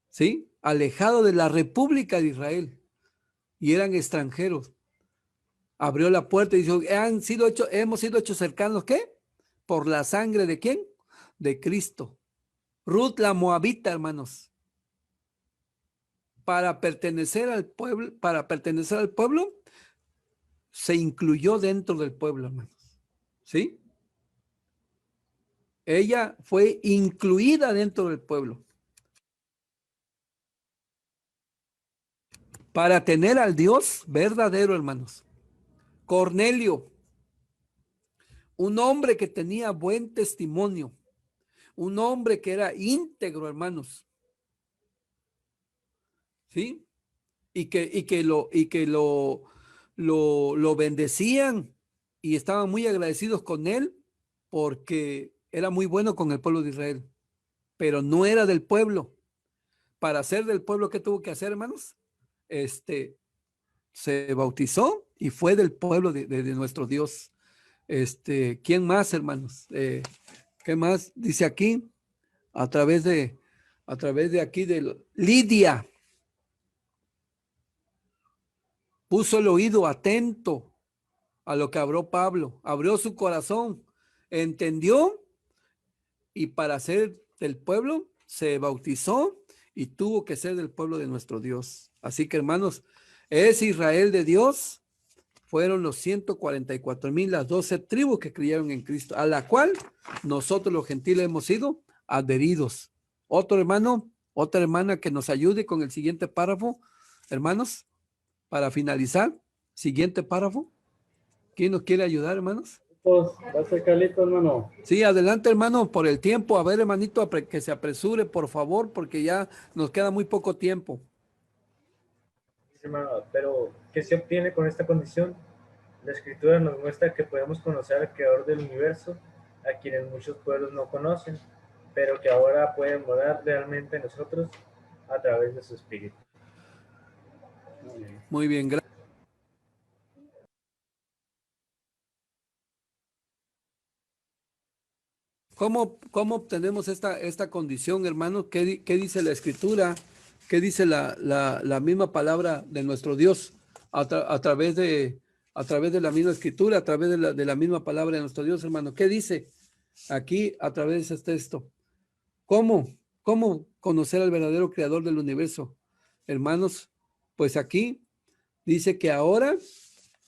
A: ¿sí? Alejados de la República de Israel y eran extranjeros. Abrió la puerta y dijo, hemos sido hechos cercanos, ¿qué? Por la sangre de ¿quién? De Cristo. Ruth la moabita, hermanos, para pertenecer al pueblo, se incluyó dentro del pueblo, hermanos. ¿Sí? Ella fue incluida dentro del pueblo. Para tener al Dios verdadero, hermanos. Cornelio, un hombre que tenía buen testimonio, un hombre que era íntegro, hermanos. ¿Sí? Y que lo bendecían y estaban muy agradecidos con él porque era muy bueno con el pueblo de Israel, pero no era del pueblo. Para ser del pueblo, ¿qué tuvo que hacer, hermanos? Se bautizó y fue del pueblo de nuestro Dios. ¿Quién más, hermanos? ¿Qué más? Dice aquí, a través de aquí de Lidia. Puso el oído atento a lo que habló Pablo, abrió su corazón, entendió y para ser del pueblo se bautizó y tuvo que ser del pueblo de nuestro Dios. Así que, hermanos, es Israel de Dios, fueron los 144,000, las 12 tribus que creyeron en Cristo, a la cual nosotros los gentiles hemos sido adheridos. Otro hermano, otra hermana que nos ayude con el siguiente párrafo, hermanos. Para finalizar, siguiente párrafo. ¿Quién nos quiere ayudar, hermanos?
E: Pues, va a ser Carlito, hermano.
A: Sí, adelante, hermano, por el tiempo. A ver, hermanito, que se apresure, por favor, porque ya nos queda muy poco tiempo.
J: Hermano, pero ¿qué se obtiene con esta condición? La Escritura nos muestra que podemos conocer al Creador del universo, a quienes muchos pueblos no conocen, pero que ahora pueden morar realmente en nosotros a través de su Espíritu.
A: Muy bien, gracias. ¿Cómo obtenemos esta condición, hermano? ¿Qué dice la Escritura? ¿Qué dice la misma palabra de nuestro Dios a través de la misma Escritura, a través de la misma palabra de nuestro Dios, hermano? ¿Qué dice aquí a través de este texto? ¿Cómo conocer al verdadero creador del universo? Hermanos, pues aquí dice que ahora,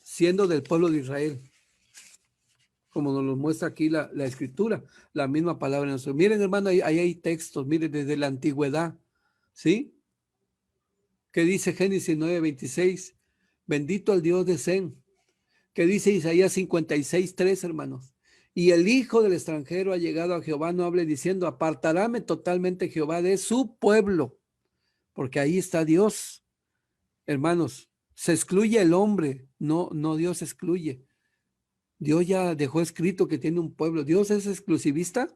A: siendo del pueblo de Israel, como nos lo muestra aquí la Escritura, la misma palabra de nosotros. Miren, hermano, ahí hay textos, miren, desde la antigüedad, ¿sí? ¿Qué dice Génesis 9:26? Bendito el Dios de Sem. ¿Qué dice Isaías 56:3, hermanos? Y el hijo del extranjero ha llegado a Jehová, no hable diciendo, apartaráme totalmente Jehová de su pueblo, porque ahí está Dios. Hermanos, se excluye el hombre, no Dios excluye. Dios ya dejó escrito que tiene un pueblo. ¿Dios es exclusivista?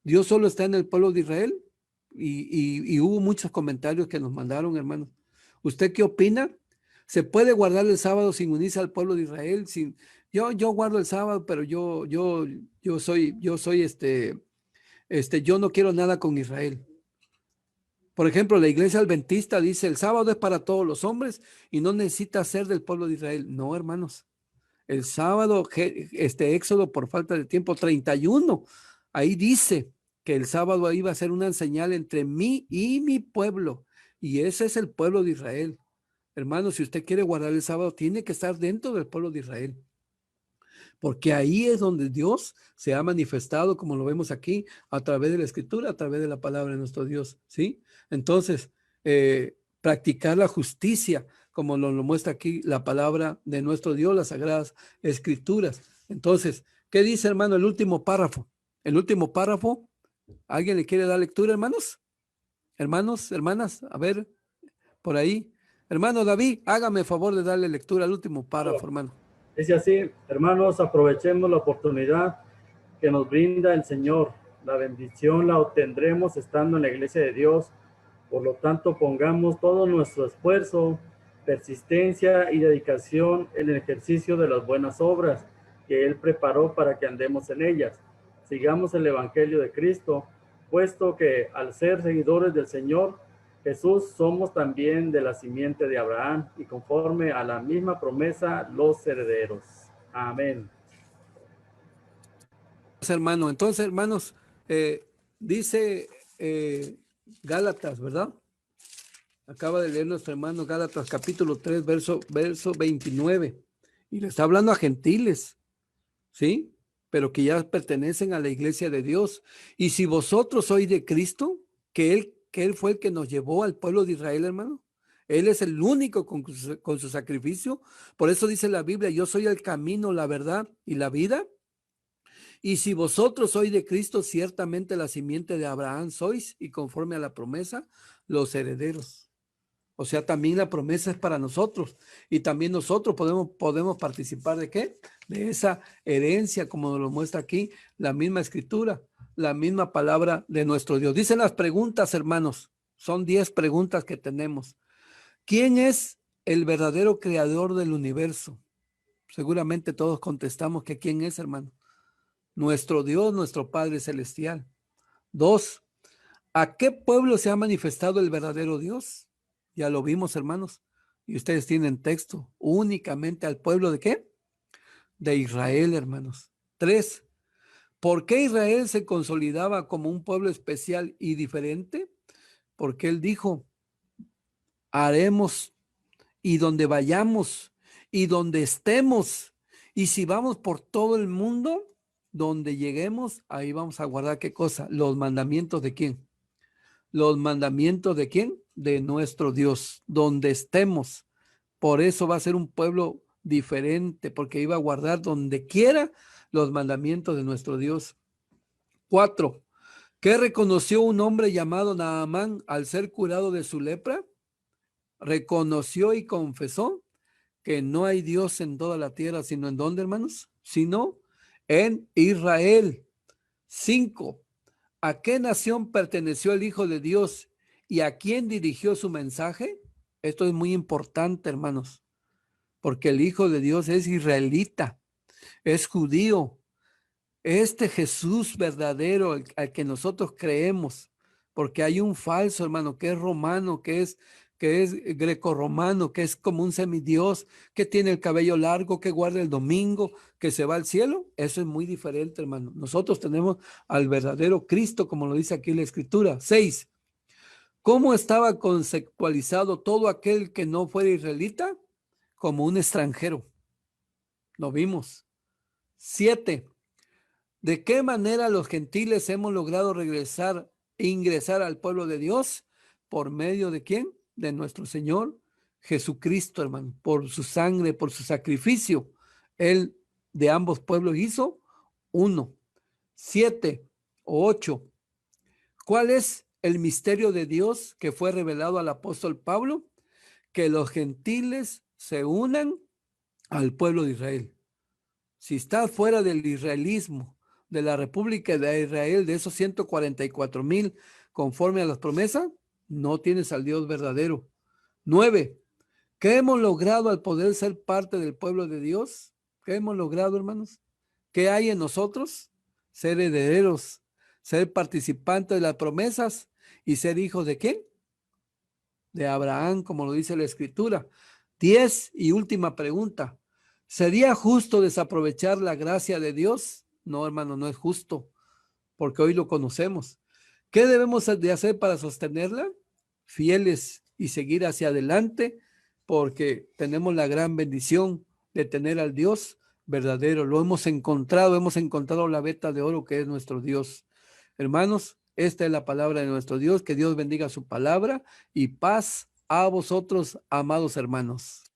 A: ¿Dios solo está en el pueblo de Israel? Y hubo muchos comentarios que nos mandaron, hermanos. ¿Usted qué opina? ¿Se puede guardar el sábado sin unirse al pueblo de Israel, yo guardo el sábado, pero yo no quiero nada con Israel. Por ejemplo, la iglesia adventista dice el sábado es para todos los hombres y no necesita ser del pueblo de Israel. No, hermanos. El sábado, Éxodo por falta de tiempo 31, ahí dice que el sábado iba a ser una señal entre mí y mi pueblo. Y ese es el pueblo de Israel. Hermanos, si usted quiere guardar el sábado, tiene que estar dentro del pueblo de Israel. Porque ahí es donde Dios se ha manifestado, como lo vemos aquí, a través de la escritura, a través de la palabra de nuestro Dios, ¿sí? Entonces, practicar la justicia, como lo muestra aquí la palabra de nuestro Dios, las sagradas escrituras. Entonces, ¿qué dice, hermano, el último párrafo? El último párrafo, ¿alguien le quiere dar lectura, hermanos? Hermanos, hermanas, a ver, por ahí. Hermano David, hágame favor de darle lectura al último párrafo, hermano.
E: Dice así: hermanos, aprovechemos la oportunidad que nos brinda el Señor. La bendición la obtendremos estando en la iglesia de Dios. Por lo tanto, pongamos todo nuestro esfuerzo, persistencia y dedicación en el ejercicio de las buenas obras que Él preparó para que andemos en ellas. Sigamos el Evangelio de Cristo, puesto que al ser seguidores del Señor Jesús, somos también de la simiente de Abraham y conforme a la misma promesa, los herederos. Amén.
A: Hermano, entonces, hermanos, dice Gálatas, ¿verdad? Acaba de leer nuestro hermano Gálatas capítulo 3, verso 29. Y le está hablando a gentiles, ¿sí? Pero que ya pertenecen a la iglesia de Dios. Y si vosotros sois de Cristo, que Él fue el que nos llevó al pueblo de Israel, hermano. Él es el único con su sacrificio. Por eso dice la Biblia, yo soy el camino, la verdad y la vida. Y si vosotros sois de Cristo, ciertamente la simiente de Abraham sois, y conforme a la promesa, los herederos. O sea, también la promesa es para nosotros. Y también nosotros podemos participar ¿de qué? De esa herencia, como lo muestra aquí la misma escritura, la misma palabra de nuestro Dios. Dicen las preguntas, hermanos. Son 10 preguntas que tenemos. ¿Quién es el verdadero creador del universo? Seguramente todos contestamos que ¿quién es, hermano? Nuestro Dios, nuestro Padre Celestial. 2. ¿A qué pueblo se ha manifestado el verdadero Dios? Ya lo vimos, hermanos. Y ustedes tienen texto. Únicamente al pueblo ¿de qué? De Israel, hermanos. 3. ¿Por qué Israel se consolidaba como un pueblo especial y diferente? Porque él dijo, haremos y donde vayamos y donde estemos. Y si vamos por todo el mundo, donde lleguemos, ahí vamos a guardar ¿qué cosa? Los mandamientos ¿de quién? Los mandamientos ¿de quién? De nuestro Dios, donde estemos. Por eso va a ser un pueblo diferente, porque iba a guardar donde quiera los mandamientos de nuestro Dios. 4. ¿Qué reconoció un hombre llamado Naamán al ser curado de su lepra? Reconoció y confesó que no hay Dios en toda la tierra, sino ¿en dónde, hermanos? Sino en Israel. 5. ¿A qué nación perteneció el Hijo de Dios y a quién dirigió su mensaje? Esto es muy importante, hermanos, porque el Hijo de Dios es israelita, es judío. Este Jesús verdadero, al que nosotros creemos, porque hay un falso, hermano, que es romano, que es grecorromano, que es como un semidios, que tiene el cabello largo, que guarda el domingo, que se va al cielo. Eso es muy diferente, hermano. Nosotros tenemos al verdadero Cristo, como lo dice aquí la Escritura. 6. ¿Cómo estaba conceptualizado todo aquel que no fuera israelita? Como un extranjero. Lo vimos. 7. ¿De qué manera los gentiles hemos logrado ingresar al pueblo de Dios? ¿Por medio de quién? De nuestro Señor Jesucristo, hermano. Por su sangre, por su sacrificio. Él de ambos pueblos hizo uno. 7 o 8. ¿Cuál es el misterio de Dios que fue revelado al apóstol Pablo? Que los gentiles se unan al pueblo de Israel. Si estás fuera del israelismo, de la República de Israel, de esos 144,000 conforme a las promesas, no tienes al Dios verdadero. 9. ¿Qué hemos logrado al poder ser parte del pueblo de Dios? ¿Qué hemos logrado, hermanos? ¿Qué hay en nosotros? Ser herederos, ser participantes de las promesas y ser hijos de ¿quién? De Abraham, como lo dice la Escritura. 10 y última pregunta. ¿Sería justo desaprovechar la gracia de Dios? No, hermano, no es justo, porque hoy lo conocemos. ¿Qué debemos de hacer para sostenerla? Fieles y seguir hacia adelante, porque tenemos la gran bendición de tener al Dios verdadero. Lo hemos encontrado la veta de oro que es nuestro Dios. Hermanos, esta es la palabra de nuestro Dios. Que Dios bendiga su palabra y paz a vosotros, amados hermanos.